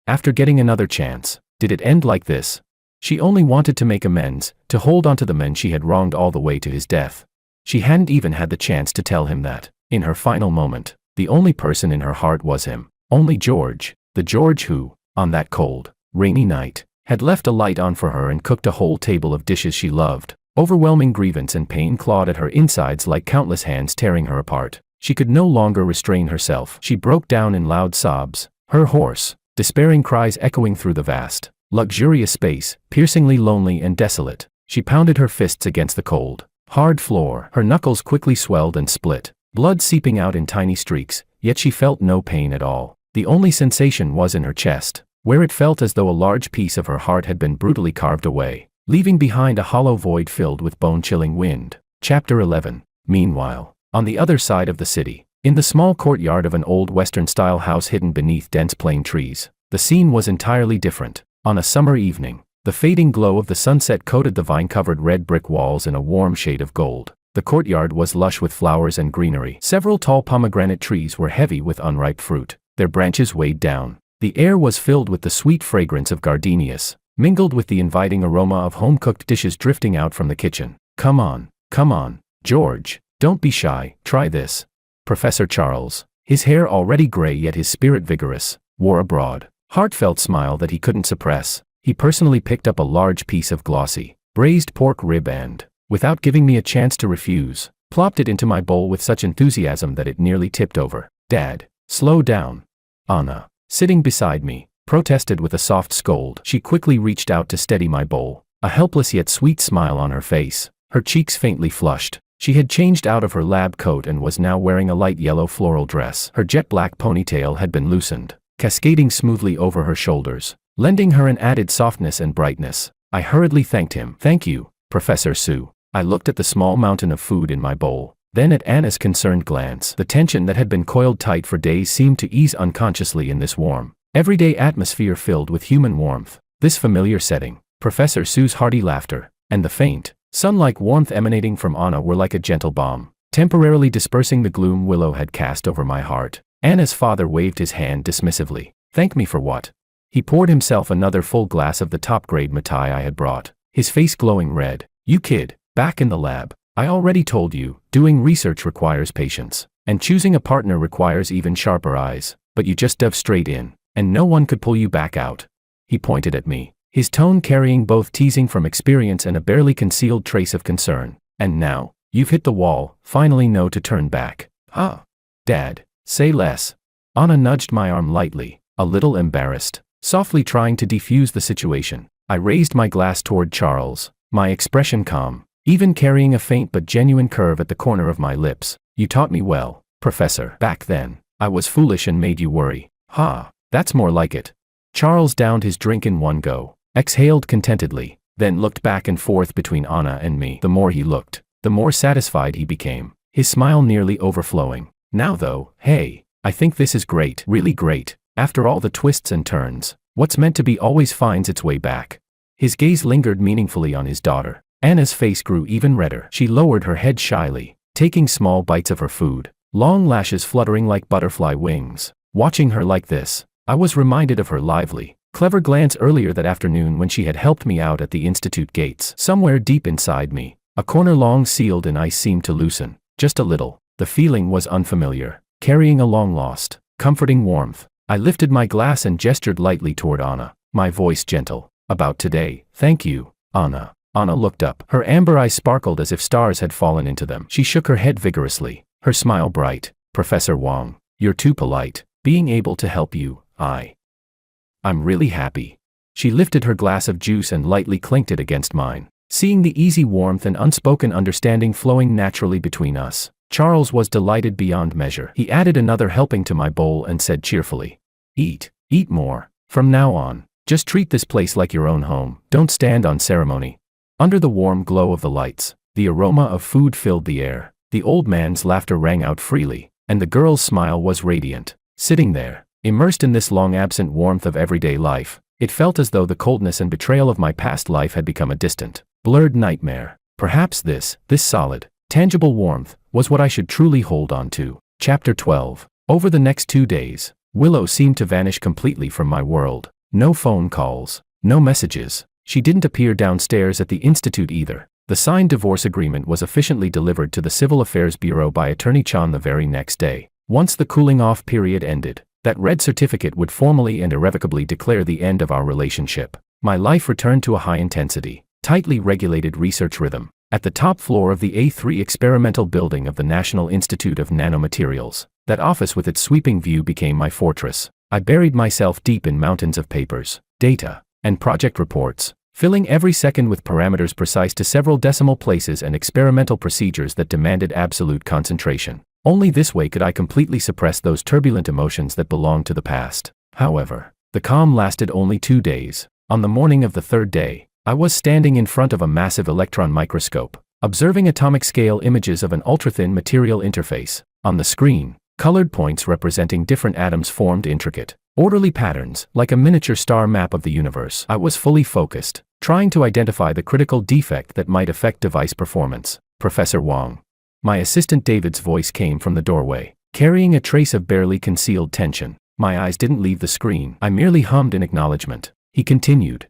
after getting another chance, did it end like this? She only wanted to make amends, to hold on to the men she had wronged all the way to his death. She hadn't even had the chance to tell him that, in her final moment, the only person in her heart was him. Only George, the George who, on that cold, rainy night, had left a light on for her and cooked a whole table of dishes she loved. Overwhelming grievance and pain clawed at her insides like countless hands tearing her apart. She could no longer restrain herself. She broke down in loud sobs, her hoarse, despairing cries echoing through the vast, luxurious space, piercingly lonely and desolate. She pounded her fists against the cold, hard floor. Her knuckles quickly swelled and split, blood seeping out in tiny streaks, yet she felt no pain at all. The only sensation was in her chest, where it felt as though a large piece of her heart had been brutally carved away, leaving behind a hollow void filled with bone-chilling wind. Chapter 11. Meanwhile, on the other side of the city, in the small courtyard of an old Western-style house hidden beneath dense plane trees, the scene was entirely different. On a summer evening, the fading glow of the sunset coated the vine-covered red brick walls in a warm shade of gold. The courtyard was lush with flowers and greenery. Several tall pomegranate trees were heavy with unripe fruit, their branches weighed down. The air was filled with the sweet fragrance of gardenias, mingled with the inviting aroma of home-cooked dishes drifting out from the kitchen. Come on, George, don't be shy, try this. Professor Charles, his hair already gray yet his spirit vigorous, wore a broad, heartfelt smile that he couldn't suppress. He personally picked up a large piece of glossy, braised pork rib and, without giving me a chance to refuse, plopped it into my bowl with such enthusiasm that it nearly tipped over. Dad, slow down. Anna, sitting beside me, protested with a soft scold. She quickly reached out to steady my bowl, a helpless yet sweet smile on her face, her cheeks faintly flushed. She had changed out of her lab coat and was now wearing a light yellow floral dress. Her jet-black ponytail had been loosened, cascading smoothly over her shoulders, lending her an added softness and brightness. I hurriedly thanked him. Thank you, Professor Sue. I looked at the small mountain of food in my bowl, then at Anna's concerned glance. The tension that had been coiled tight for days seemed to ease unconsciously in this warm, everyday atmosphere filled with human warmth. This familiar setting, Professor Sue's hearty laughter, and the faint, sun-like warmth emanating from Anna were like a gentle balm, temporarily dispersing the gloom Willow had cast over my heart. Anna's father waved his hand dismissively. Thank me for what? He poured himself another full glass of the top-grade Matai I had brought, his face glowing red. You kid, back in the lab. I already told you, doing research requires patience. And choosing a partner requires even sharper eyes, but you just dove straight in, and no one could pull you back out. He pointed at me, his tone carrying both teasing from experience and a barely concealed trace of concern. And now, you've hit the wall, finally know to turn back. Ah. Dad, say less. Anna nudged my arm lightly, a little embarrassed, softly trying to defuse the situation. I raised my glass toward Charles, my expression calm, even carrying a faint but genuine curve at the corner of my lips. You taught me well, Professor. Back then, I was foolish and made you worry. Ha, that's more like it. Charles downed his drink in one go, exhaled contentedly, then looked back and forth between Anna and me. The more he looked, the more satisfied he became, his smile nearly overflowing. Now though, hey, I think this is great, really great. After all the twists and turns, what's meant to be always finds its way back. His gaze lingered meaningfully on his daughter. Anna's face grew even redder. She lowered her head shyly, taking small bites of her food, long lashes fluttering like butterfly wings. Watching her like this, I was reminded of her lively, clever glance earlier that afternoon when she had helped me out at the institute gates. Somewhere deep inside me, a corner long sealed in ice seemed to loosen, just a little. The feeling was unfamiliar, carrying a long-lost, comforting warmth. I lifted my glass and gestured lightly toward Anna, my voice gentle. About today, thank you, Anna. Anna looked up. Her amber eyes sparkled as if stars had fallen into them. She shook her head vigorously, her smile bright. Professor Wang, you're too polite. Being able to help you, I'm really happy. She lifted her glass of juice and lightly clinked it against mine. Seeing the easy warmth and unspoken understanding flowing naturally between us, Charles was delighted beyond measure. He added another helping to my bowl and said cheerfully, eat more. From now on, just treat this place like your own home. Don't stand on ceremony. Under the warm glow of the lights, the aroma of food filled the air. The old man's laughter rang out freely, and the girl's smile was radiant. Sitting there, immersed in this long-absent warmth of everyday life, it felt as though the coldness and betrayal of my past life had become a distant, blurred nightmare. Perhaps this solid, tangible warmth was what I should truly hold on to. Chapter 12. Over the next 2 days, Willow seemed to vanish completely from my world. No phone calls, no messages. She didn't appear downstairs at the institute either. The signed divorce agreement was efficiently delivered to the Civil Affairs Bureau by Attorney Chan the very next day. Once the cooling-off period ended, that red certificate would formally and irrevocably declare the end of our relationship. My life returned to a high-intensity, tightly regulated research rhythm. At the top floor of the A3 experimental building of the National Institute of Nanomaterials, that office with its sweeping view became my fortress. I buried myself deep in mountains of papers, data, and project reports, filling every second with parameters precise to several decimal places and experimental procedures that demanded absolute concentration. Only this way could I completely suppress those turbulent emotions that belonged to the past. However, the calm lasted only 2 days. On the morning of the third day, I was standing in front of a massive electron microscope, observing atomic-scale images of an ultra-thin material interface. On the screen, colored points representing different atoms formed intricate, orderly patterns, like a miniature star map of the universe. I was fully focused, trying to identify the critical defect that might affect device performance. Professor Wang. My assistant David's voice came from the doorway, carrying a trace of barely concealed tension. My eyes didn't leave the screen. I merely hummed in acknowledgement. He continued,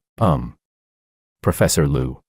Professor Liu.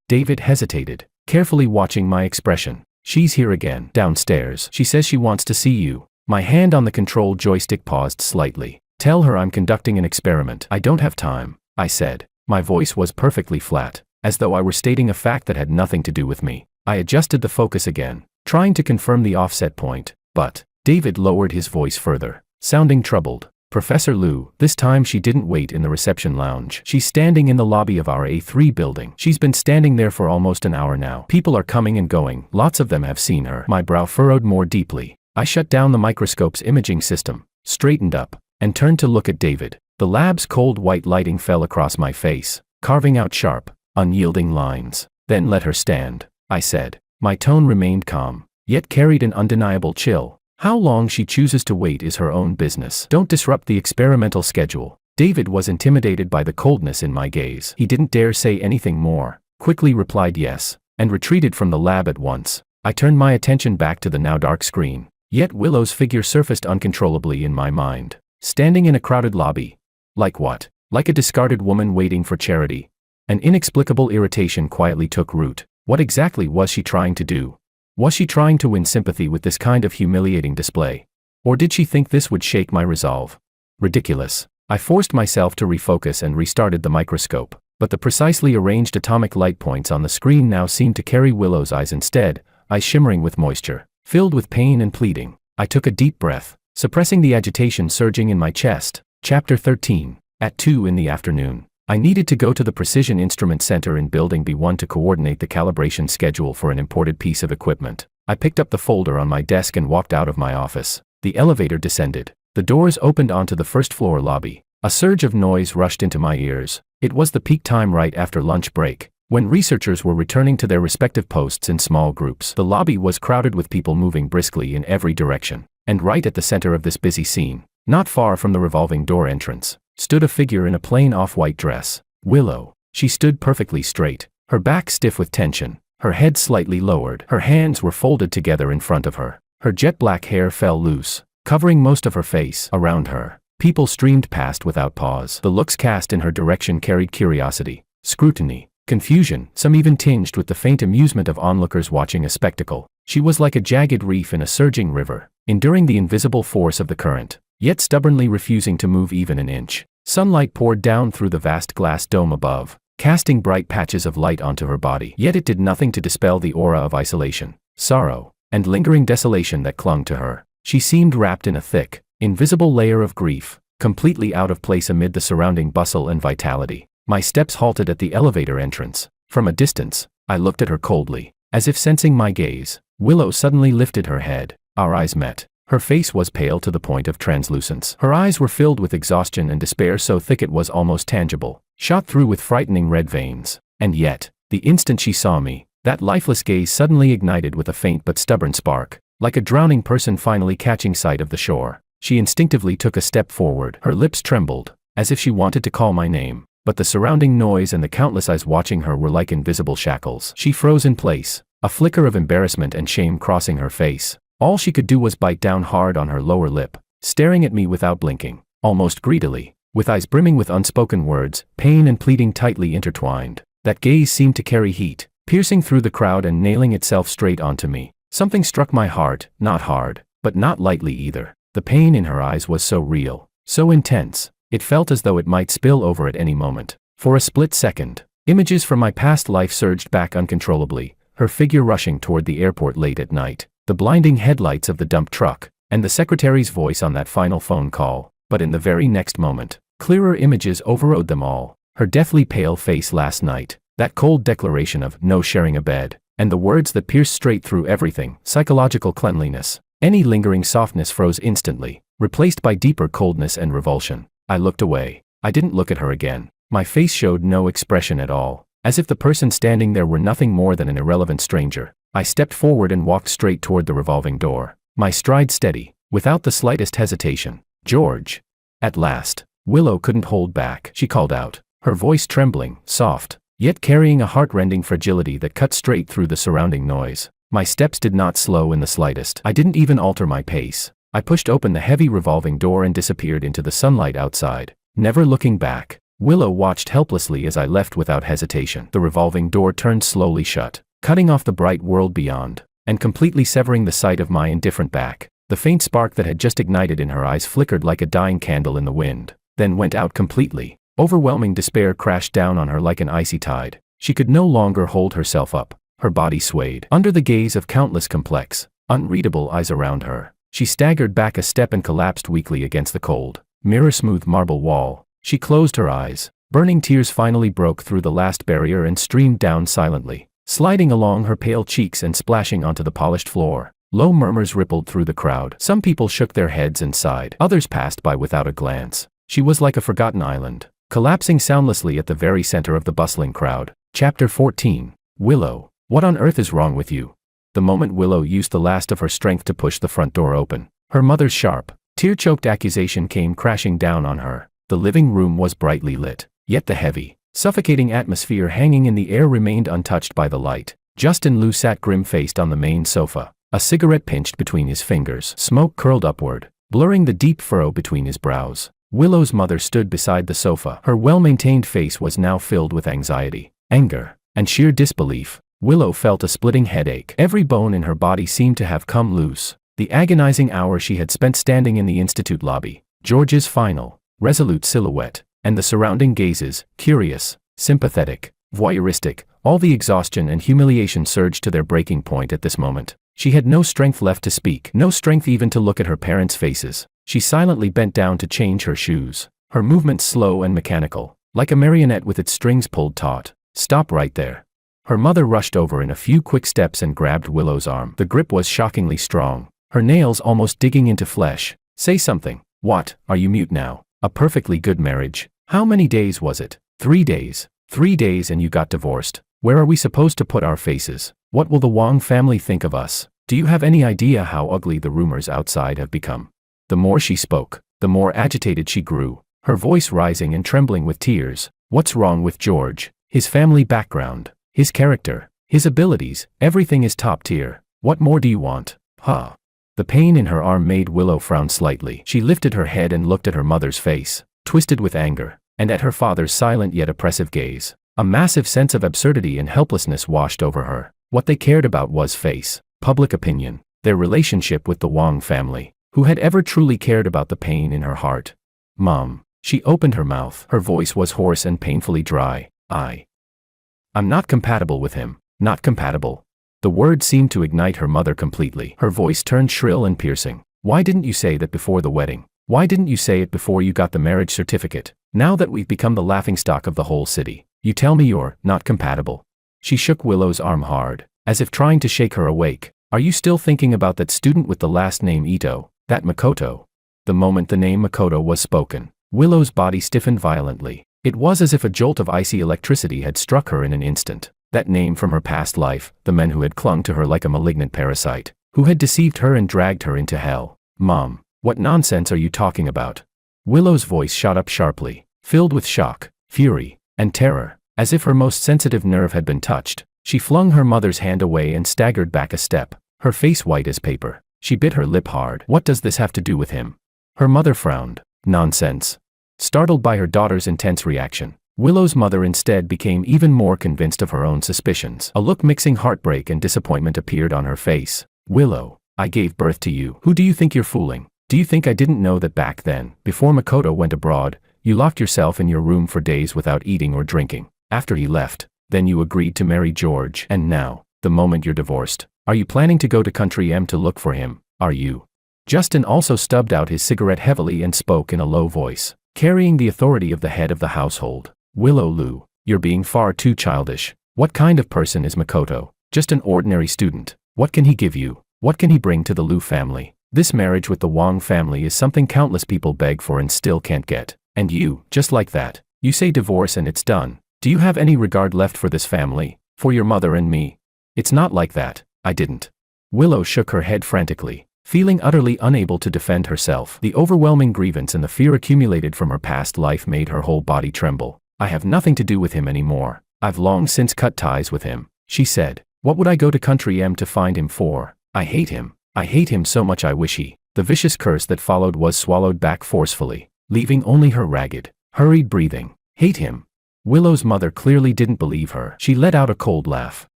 David hesitated, carefully watching my expression. She's here again, downstairs. She says she wants to see you. My hand on the control joystick paused slightly. Tell her I'm conducting an experiment. I don't have time, I said. My voice was perfectly flat, as though I were stating a fact that had nothing to do with me. I adjusted the focus again, trying to confirm the offset point, but David lowered his voice further, sounding troubled. Professor Liu. This time she didn't wait in the reception lounge. She's standing in the lobby of our A3 building. She's been standing there for almost an hour now. People are coming and going. Lots of them have seen her. My brow furrowed more deeply. I shut down the microscope's imaging system, straightened up, and turned to look at David. The lab's cold white lighting fell across my face, carving out sharp, unyielding lines. Then let her stand, I said. My tone remained calm, yet carried an undeniable chill. How long she chooses to wait is her own business. Don't disrupt the experimental schedule. David was intimidated by the coldness in my gaze. He didn't dare say anything more, quickly replied yes, and retreated from the lab at once. I turned my attention back to the now dark screen. Yet Willow's figure surfaced uncontrollably in my mind, standing in a crowded lobby. Like what? Like a discarded woman waiting for charity. An inexplicable irritation quietly took root. What exactly was she trying to do? Was she trying to win sympathy with this kind of humiliating display? Or did she think this would shake my resolve? Ridiculous. I forced myself to refocus and restarted the microscope, but the precisely arranged atomic light points on the screen now seemed to carry Willow's eyes instead, eyes shimmering with moisture, filled with pain and pleading. I took a deep breath, suppressing the agitation surging in my chest. Chapter 13. At 2 in the afternoon. I needed to go to the Precision Instrument Center in Building B1 to coordinate the calibration schedule for an imported piece of equipment. I picked up the folder on my desk and walked out of my office. The elevator descended. The doors opened onto the first-floor lobby. A surge of noise rushed into my ears. It was the peak time right after lunch break, when researchers were returning to their respective posts in small groups. The lobby was crowded with people moving briskly in every direction. And right at the center of this busy scene, not far from the revolving door entrance, stood a figure in a plain off-white dress. Willow. She stood perfectly straight, her back stiff with tension, her head slightly lowered. Her hands were folded together in front of her. Her jet-black hair fell loose, covering most of her face. Around her, people streamed past without pause. The looks cast in her direction carried curiosity, scrutiny, confusion, some even tinged with the faint amusement of onlookers watching a spectacle. She was like a jagged reef in a surging river, enduring the invisible force of the current, yet stubbornly refusing to move even an inch. Sunlight poured down through the vast glass dome above, casting bright patches of light onto her body. Yet it did nothing to dispel the aura of isolation, sorrow, and lingering desolation that clung to her. She seemed wrapped in a thick, invisible layer of grief, completely out of place amid the surrounding bustle and vitality. My steps halted at the elevator entrance. From a distance, I looked at her coldly, as if sensing my gaze. Willow suddenly lifted her head. Our eyes met. Her face was pale to the point of translucence. Her eyes were filled with exhaustion and despair so thick it was almost tangible, shot through with frightening red veins. And yet, the instant she saw me, that lifeless gaze suddenly ignited with a faint but stubborn spark, like a drowning person finally catching sight of the shore. She instinctively took a step forward. Her lips trembled, as if she wanted to call my name, but the surrounding noise and the countless eyes watching her were like invisible shackles. She froze in place, a flicker of embarrassment and shame crossing her face. All she could do was bite down hard on her lower lip, staring at me without blinking, almost greedily, with eyes brimming with unspoken words, pain and pleading tightly intertwined. That gaze seemed to carry heat, piercing through the crowd and nailing itself straight onto me. Something struck my heart, not hard, but not lightly either. The pain in her eyes was so real, so intense, it felt as though it might spill over at any moment. For a split second, images from my past life surged back uncontrollably, her figure rushing toward the airport late at night, the blinding headlights of the dump truck, and the secretary's voice on that final phone call. But in the very next moment, clearer images overrode them all. Her deathly pale face last night, that cold declaration of no sharing a bed, and the words that pierced straight through everything, psychological cleanliness. Any lingering softness froze instantly, replaced by deeper coldness and revulsion. I looked away. I didn't look at her again. My face showed no expression at all, as if the person standing there were nothing more than an irrelevant stranger. I stepped forward and walked straight toward the revolving door, my stride steady, without the slightest hesitation. George. At last, Willow couldn't hold back. She called out, her voice trembling, soft, yet carrying a heart-rending fragility that cut straight through the surrounding noise. My steps did not slow in the slightest. I didn't even alter my pace. I pushed open the heavy revolving door and disappeared into the sunlight outside, never looking back. Willow watched helplessly as I left without hesitation. The revolving door turned slowly shut, cutting off the bright world beyond, and completely severing the sight of my indifferent back. The faint spark that had just ignited in her eyes flickered like a dying candle in the wind, then went out completely. Overwhelming despair crashed down on her like an icy tide. She could no longer hold herself up. Her body swayed under the gaze of countless complex, unreadable eyes around her. She staggered back a step and collapsed weakly against the cold, mirror-smooth marble wall. She closed her eyes. Burning tears finally broke through the last barrier and streamed down silently, sliding along her pale cheeks and splashing onto the polished floor. Low murmurs rippled through the crowd. Some people shook their heads and sighed. Others passed by without a glance. She was like a forgotten island, collapsing soundlessly at the very center of the bustling crowd. Chapter 14. Willow. What on earth is wrong with you? The moment Willow used the last of her strength to push the front door open, her mother's sharp, tear-choked accusation came crashing down on her. The living room was brightly lit, yet the heavy, suffocating atmosphere hanging in the air remained untouched by the light. Justin Liu sat grim-faced on the main sofa, a cigarette pinched between his fingers. Smoke curled upward, blurring the deep furrow between his brows. Willow's mother stood beside the sofa. Her well-maintained face was now filled with anxiety, anger, and sheer disbelief. Willow felt a splitting headache. Every bone in her body seemed to have come loose. The agonizing hour she had spent standing in the institute lobby, George's final, resolute silhouette, and the surrounding gazes, curious, sympathetic, voyeuristic, all the exhaustion and humiliation surged to their breaking point at this moment. She had no strength left to speak, no strength even to look at her parents' faces. She silently bent down to change her shoes, her movements slow and mechanical, like a marionette with its strings pulled taut. "Stop right there." Her mother rushed over in a few quick steps and grabbed Willow's arm. The grip was shockingly strong, her nails almost digging into flesh. "Say something." "What, are you mute now? A perfectly good marriage. How many days was it?" 3 days. 3 days and you got divorced. Where are we supposed to put our faces? What will the Wang family think of us? Do you have any idea how ugly the rumors outside have become? The more she spoke, the more agitated she grew, her voice rising and trembling with tears. What's wrong with George? His family background, his character, his abilities, everything is top tier. What more do you want? Huh? The pain in her arm made Willow frown slightly. She lifted her head and looked at her mother's face, twisted with anger, and at her father's silent yet oppressive gaze. A massive sense of absurdity and helplessness washed over her. What they cared about was face, public opinion, their relationship with the Wang family. Who had ever truly cared about the pain in her heart? Mom. She opened her mouth. Her voice was hoarse and painfully dry. I'm not compatible with him. Not compatible. The word seemed to ignite her mother completely. Her voice turned shrill and piercing. Why didn't you say that before the wedding? Why didn't you say it before you got the marriage certificate? Now that we've become the laughingstock of the whole city, you tell me you're not compatible. She shook Willow's arm hard, as if trying to shake her awake. Are you still thinking about that student with the last name Ito, that Makoto? The moment the name Makoto was spoken, Willow's body stiffened violently. It was as if a jolt of icy electricity had struck her in an instant. That name from her past life, the men who had clung to her like a malignant parasite, who had deceived her and dragged her into hell. Mom, what nonsense are you talking about? Willow's voice shot up sharply, filled with shock, fury, and terror. As if her most sensitive nerve had been touched, she flung her mother's hand away and staggered back a step, her face white as paper. She bit her lip hard. What does this have to do with him? Her mother frowned. Nonsense. Startled by her daughter's intense reaction, Willow's mother instead became even more convinced of her own suspicions. A look mixing heartbreak and disappointment appeared on her face. Willow, I gave birth to you. Who do you think you're fooling? Do you think I didn't know that back then, before Makoto went abroad, you locked yourself in your room for days without eating or drinking? After he left, then you agreed to marry George. And now, the moment you're divorced, are you planning to go to Country M to look for him? Are you? Justin also stubbed out his cigarette heavily and spoke in a low voice, carrying the authority of the head of the household. Willow Lu, you're being far too childish. What kind of person is Makoto? Just an ordinary student. What can he give you? What can he bring to the Lu family? This marriage with the Wang family is something countless people beg for and still can't get. And you, just like that, you say divorce and it's done. Do you have any regard left for this family? For your mother and me? It's not like that. I didn't. Willow shook her head frantically, feeling utterly unable to defend herself. The overwhelming grievance and the fear accumulated from her past life made her whole body tremble. I have nothing to do with him anymore. I've long since cut ties with him, she said. What would I go to Country M to find him for? I hate him. I hate him so much I wish he. The vicious curse that followed was swallowed back forcefully, leaving only her ragged, hurried breathing. Hate him. Willow's mother clearly didn't believe her. She let out a cold laugh.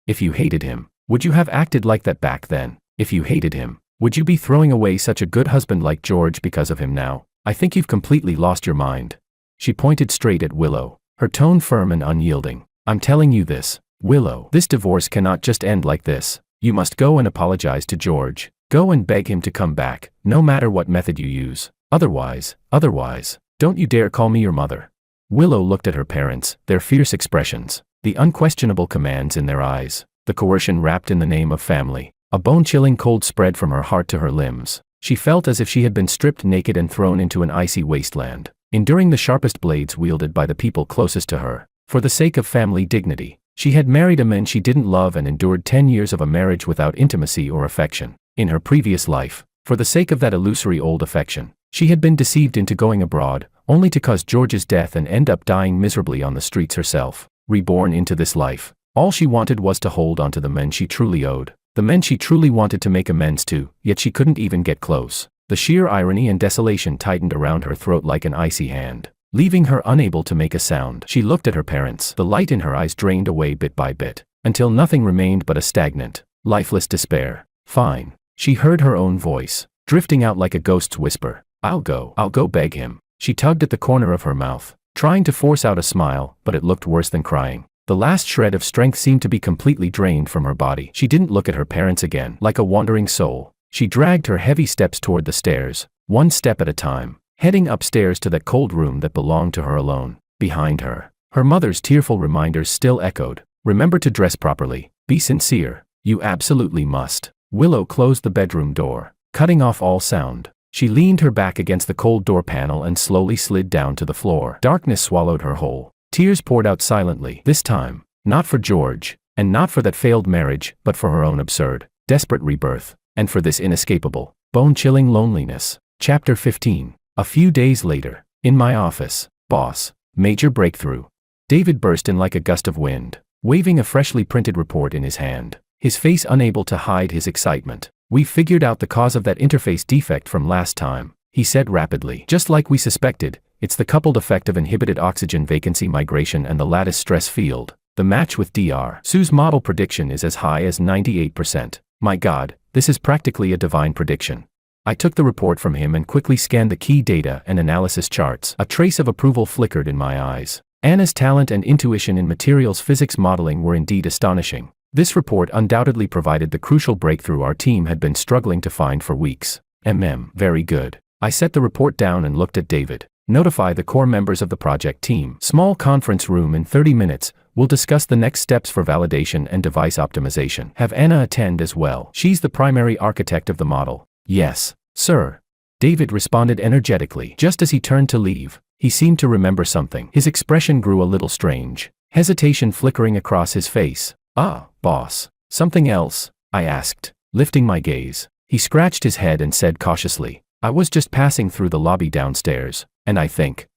If you hated him, would you have acted like that back then? If you hated him, would you be throwing away such a good husband like George because of him now? I think you've completely lost your mind. She pointed straight at Willow, her tone firm and unyielding. I'm telling you this, Willow. This divorce cannot just end like this. You must go and apologize to George. Go and beg him to come back, no matter what method you use. Otherwise, don't you dare call me your mother. Willow looked at her parents, their fierce expressions, the unquestionable commands in their eyes, the coercion wrapped in the name of family. A bone-chilling cold spread from her heart to her limbs. She felt as if she had been stripped naked and thrown into an icy wasteland, enduring the sharpest blades wielded by the people closest to her. For the sake of family dignity, she had married a man she didn't love and endured 10 years of a marriage without intimacy or affection. In her previous life, for the sake of that illusory old affection, she had been deceived into going abroad, only to cause George's death and end up dying miserably on the streets herself. Reborn into this life, all she wanted was to hold on to the men she truly owed, the men she truly wanted to make amends to, yet she couldn't even get close. The sheer irony and desolation tightened around her throat like an icy hand, leaving her unable to make a sound. She looked at her parents. The light in her eyes drained away bit by bit. until nothing remained but a stagnant, lifeless despair. Fine. She heard her own voice, drifting out like a ghost's whisper. I'll go beg him. She tugged at the corner of her mouth, trying to force out a smile, but it looked worse than crying. The last shred of strength seemed to be completely drained from her body. She didn't look at her parents again. Like a wandering soul, she dragged her heavy steps toward the stairs, one step at a time, heading upstairs to that cold room that belonged to her alone. Behind her, her mother's tearful reminders still echoed. Remember to dress properly. Be sincere. You absolutely must. Willow closed the bedroom door, cutting off all sound. She leaned her back against the cold door panel and slowly slid down to the floor. Darkness swallowed her whole. Tears poured out silently. This time, not for George, and not for that failed marriage, but for her own absurd, desperate rebirth, and for this inescapable, bone-chilling loneliness. Chapter 15. A few days later, in my office. Boss. Major breakthrough. David burst in like a gust of wind, waving a freshly printed report in his hand, his face unable to hide his excitement. We've figured out the cause of that interface defect from last time, he said rapidly. Just like we suspected, it's the coupled effect of inhibited oxygen vacancy migration and the lattice stress field. The match with Dr. Su's model prediction is as high as 98%. My God, this is practically a divine prediction. I took the report from him and quickly scanned the key data and analysis charts. A trace of approval flickered in my eyes. Anna's talent and intuition in materials physics modeling were indeed astonishing. This report undoubtedly provided the crucial breakthrough our team had been struggling to find for weeks. Very good. I set the report down and looked at David. Notify the core members of the project team. Small conference room in 30 minutes. We'll discuss the next steps for validation and device optimization. Have Anna attend as well. She's the primary architect of the model. Yes, sir. David responded energetically. Just as he turned to leave, he seemed to remember something. His expression grew a little strange, hesitation flickering across his face. Ah, boss. Something else? I asked, lifting my gaze. He scratched his head and said cautiously, I was just passing through the lobby downstairs, and I think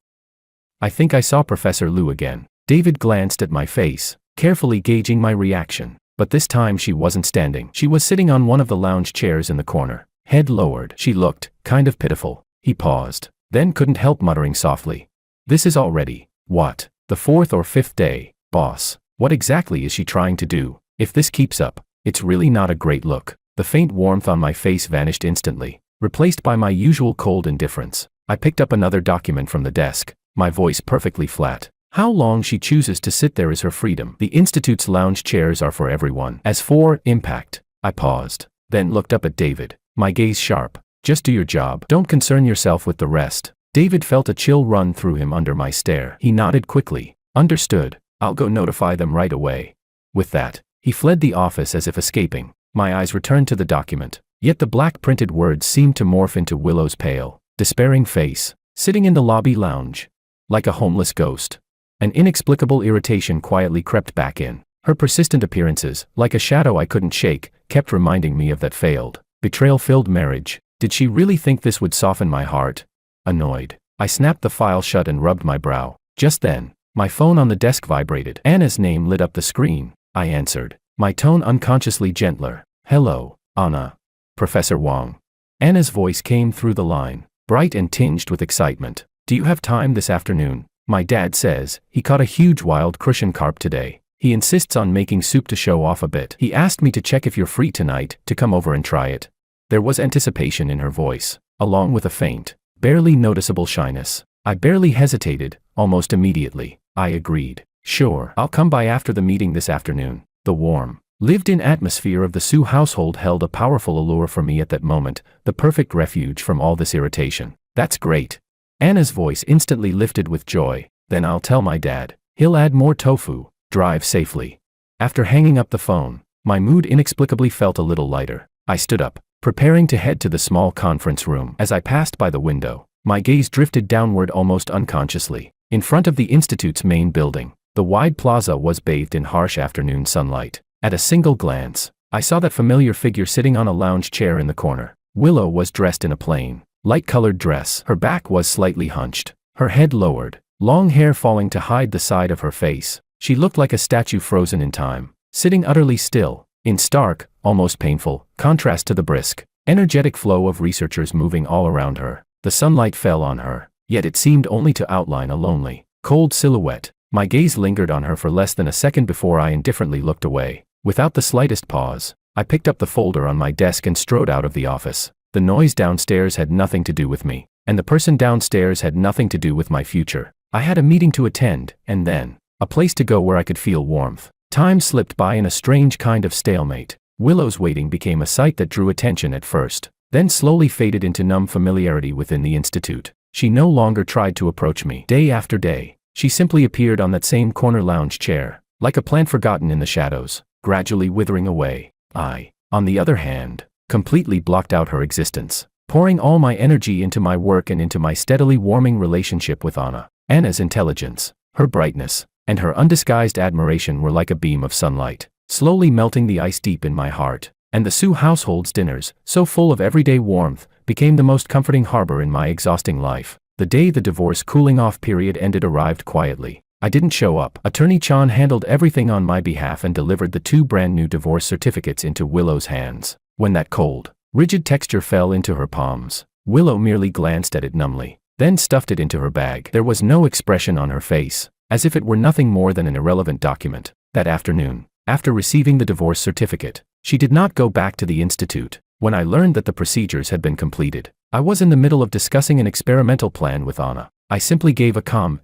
I saw Professor Liu again. David glanced at my face, carefully gauging my reaction. But this time she wasn't standing. She was sitting on one of the lounge chairs in the corner, head lowered. She looked kind of pitiful. He paused, then couldn't help muttering softly. This is already, what, the 4th or 5th day, boss. What exactly is she trying to do? If this keeps up, it's really not a great look. The faint warmth on my face vanished instantly, replaced by my usual cold indifference. I picked up another document from the desk, my voice perfectly flat. How long she chooses to sit there is her freedom. The Institute's lounge chairs are for everyone. As for impact, I paused, then looked up at David, my gaze sharp. Just do your job. Don't concern yourself with the rest. David felt a chill run through him under my stare. He nodded quickly. Understood. I'll go notify them right away. With that, he fled the office as if escaping. My eyes returned to the document, yet the black printed words seemed to morph into Willow's pale, despairing face, sitting in the lobby lounge, like a homeless ghost. An inexplicable irritation quietly crept back in. Her persistent appearances, like a shadow I couldn't shake, kept reminding me of that failed, betrayal-filled marriage. Did she really think this would soften my heart? Annoyed, I snapped the file shut and rubbed my brow. Just then, my phone on the desk vibrated. Anna's name lit up the screen. I answered, my tone unconsciously gentler. Hello, Anna. Professor Wang. Anna's voice came through the line, bright and tinged with excitement. Do you have time this afternoon? My dad says he caught a huge wild crucian carp today. He insists on making soup to show off a bit. He asked me to check if you're free tonight to come over and try it. There was anticipation in her voice, along with a faint, barely noticeable shyness. I barely hesitated, almost immediately. I agreed. Sure, I'll come by after the meeting this afternoon. The warm, lived-in atmosphere of the Su household held a powerful allure for me at that moment, the perfect refuge from all this irritation. That's great. Anna's voice instantly lifted with joy. Then I'll tell my dad. He'll add more tofu. Drive safely. After hanging up the phone, my mood inexplicably felt a little lighter. I stood up, preparing to head to the small conference room. As I passed by the window, my gaze drifted downward almost unconsciously. In front of the Institute's main building, the wide plaza was bathed in harsh afternoon sunlight. At a single glance, I saw that familiar figure sitting on a lounge chair in the corner. Willow was dressed in a plain, light-colored dress. Her back was slightly hunched, her head lowered, long hair falling to hide the side of her face. She looked like a statue frozen in time, sitting utterly still, in stark, almost painful, contrast to the brisk, energetic flow of researchers moving all around her. The sunlight fell on her, yet it seemed only to outline a lonely, cold silhouette. My gaze lingered on her for less than a second before I indifferently looked away. Without the slightest pause, I picked up the folder on my desk and strode out of the office. The noise downstairs had nothing to do with me, and the person downstairs had nothing to do with my future. I had a meeting to attend, and then a place to go where I could feel warmth. Time slipped by in a strange kind of stalemate. Willow's waiting became a sight that drew attention at first, then slowly faded into numb familiarity within the institute. She no longer tried to approach me day after day. She simply appeared on that same corner lounge chair, like a plant forgotten in the shadows, gradually withering away. I, on the other hand, completely blocked out her existence, pouring all my energy into my work and into my steadily warming relationship with Anna. Anna's intelligence, her brightness, and her undisguised admiration were like a beam of sunlight, slowly melting the ice deep in my heart. And the Sioux household's dinners, so full of everyday warmth, became the most comforting harbor in my exhausting life. The day the divorce cooling-off period ended arrived quietly. I didn't show up. Attorney Chan handled everything on my behalf and delivered the 2 brand-new divorce certificates into Willow's hands. When that cold, rigid texture fell into her palms, Willow merely glanced at it numbly, then stuffed it into her bag. There was no expression on her face, as if it were nothing more than an irrelevant document. That afternoon, after receiving the divorce certificate, she did not go back to the institute. When I learned that the procedures had been completed, I was in the middle of discussing an experimental plan with Anna. I simply gave a calm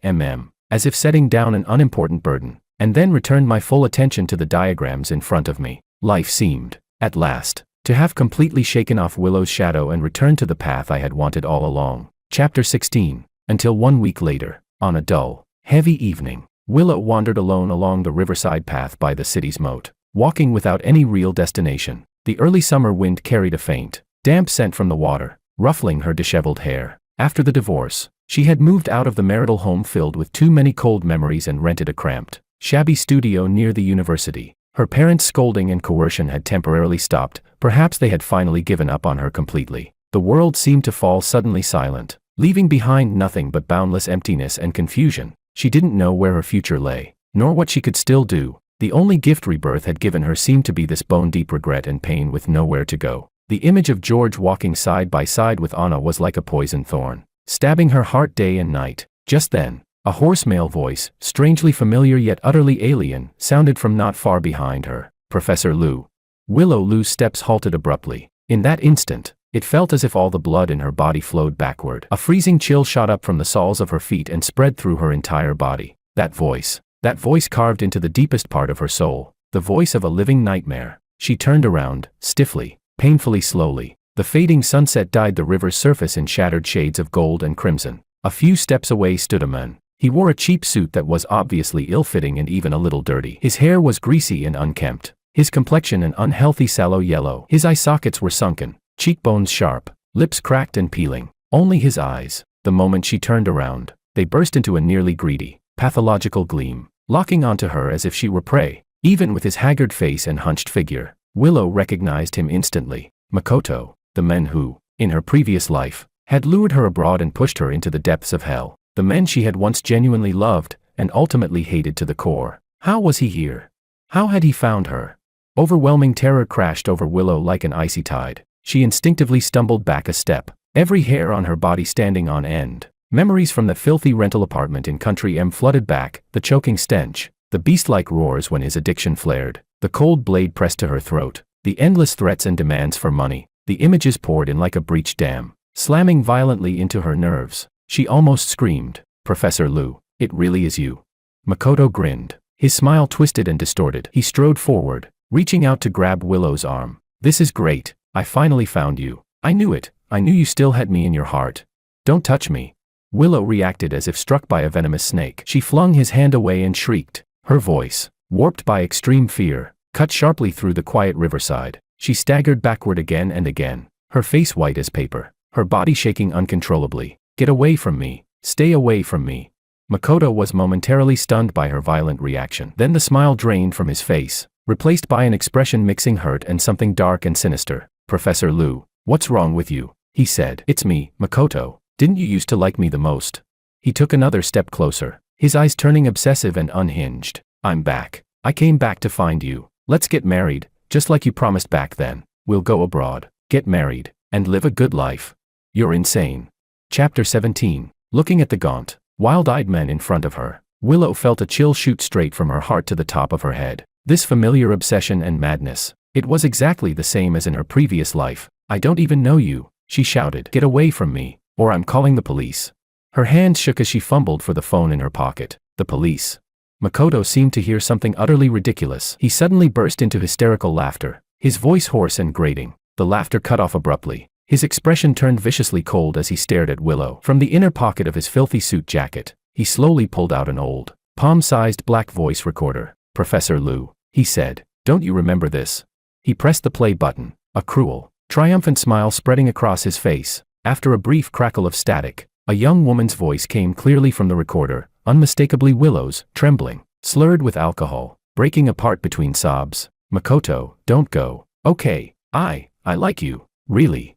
as if setting down an unimportant burden, and then returned my full attention to the diagrams in front of me. Life seemed, at last, to have completely shaken off Willow's shadow and returned to the path I had wanted all along. Chapter 16. Until 1 week later, on a dull, heavy evening, Willow wandered alone along the riverside path by the city's moat, walking without any real destination. The early summer wind carried a faint, damp scent from the water, ruffling her disheveled hair. After the divorce, she had moved out of the marital home filled with too many cold memories and rented a cramped, shabby studio near the university. Her parents' scolding and coercion had temporarily stopped. Perhaps they had finally given up on her completely. The world seemed to fall suddenly silent, leaving behind nothing but boundless emptiness and confusion. She didn't know where her future lay, nor what she could still do. The only gift rebirth had given her seemed to be this bone-deep regret and pain with nowhere to go. The image of George walking side by side with Anna was like a poisoned thorn, stabbing her heart day and night. Just then, a hoarse male voice, strangely familiar yet utterly alien, sounded from not far behind her. Professor Liu. Willow Liu's steps halted abruptly. In that instant, it felt as if all the blood in her body flowed backward. A freezing chill shot up from the soles of her feet and spread through her entire body. That voice carved into the deepest part of her soul, the voice of a living nightmare. She turned around, stiffly, painfully slowly. The fading sunset dyed the river's surface in shattered shades of gold and crimson. A few steps away stood a man. He wore a cheap suit that was obviously ill-fitting and even a little dirty. His hair was greasy and unkempt, his complexion an unhealthy sallow yellow. His eye sockets were sunken, cheekbones sharp, lips cracked and peeling. Only his eyes, the moment she turned around, they burst into a nearly greedy, pathological gleam, locking onto her as if she were prey. Even with his haggard face and hunched figure, Willow recognized him instantly. Makoto, the man who, in her previous life, had lured her abroad and pushed her into the depths of hell. The man she had once genuinely loved, and ultimately hated to the core. How was he here? How had he found her? Overwhelming terror crashed over Willow like an icy tide. She instinctively stumbled back a step, every hair on her body standing on end. Memories from the filthy rental apartment in Country M flooded back, the choking stench, the beast-like roars when his addiction flared, the cold blade pressed to her throat, the endless threats and demands for money. The images poured in like a breached dam, slamming violently into her nerves. She almost screamed, "Professor Liu, it really is you." Makoto grinned. His smile twisted and distorted. He strode forward, reaching out to grab Willow's arm. "This is great. I finally found you. I knew it. I knew you still had me in your heart. Don't touch me." Willow reacted as if struck by a venomous snake. She flung his hand away and shrieked. Her voice, warped by extreme fear, cut sharply through the quiet riverside. She staggered backward again and again, her face white as paper, her body shaking uncontrollably. "Get away from me. Stay away from me." Makoto was momentarily stunned by her violent reaction. Then the smile drained from his face, replaced by an expression mixing hurt and something dark and sinister. "Professor Liu, what's wrong with you?" he said. "It's me, Makoto. Didn't you used to like me the most?" He took another step closer, his eyes turning obsessive and unhinged. "I'm back. I came back to find you. Let's get married, just like you promised back then. We'll go abroad, get married, and live a good life." "You're insane." Chapter 17. Looking at the gaunt, wild-eyed man in front of her, Willow felt a chill shoot straight from her heart to the top of her head. This familiar obsession and madness. It was exactly the same as in her previous life. "I don't even know you," she shouted. "Get away from me, or I'm calling the police." Her hands shook as she fumbled for the phone in her pocket. The police. Makoto seemed to hear something utterly ridiculous. He suddenly burst into hysterical laughter, his voice hoarse and grating. The laughter cut off abruptly. His expression turned viciously cold as he stared at Willow. From the inner pocket of his filthy suit jacket, he slowly pulled out an old, palm-sized black voice recorder. "Professor Liu," he said, "don't you remember this?" He pressed the play button, a cruel, triumphant smile spreading across his face. After a brief crackle of static, a young woman's voice came clearly from the recorder, unmistakably Willow's, trembling, slurred with alcohol, breaking apart between sobs. "Makoto, don't go. Okay, I like you, really.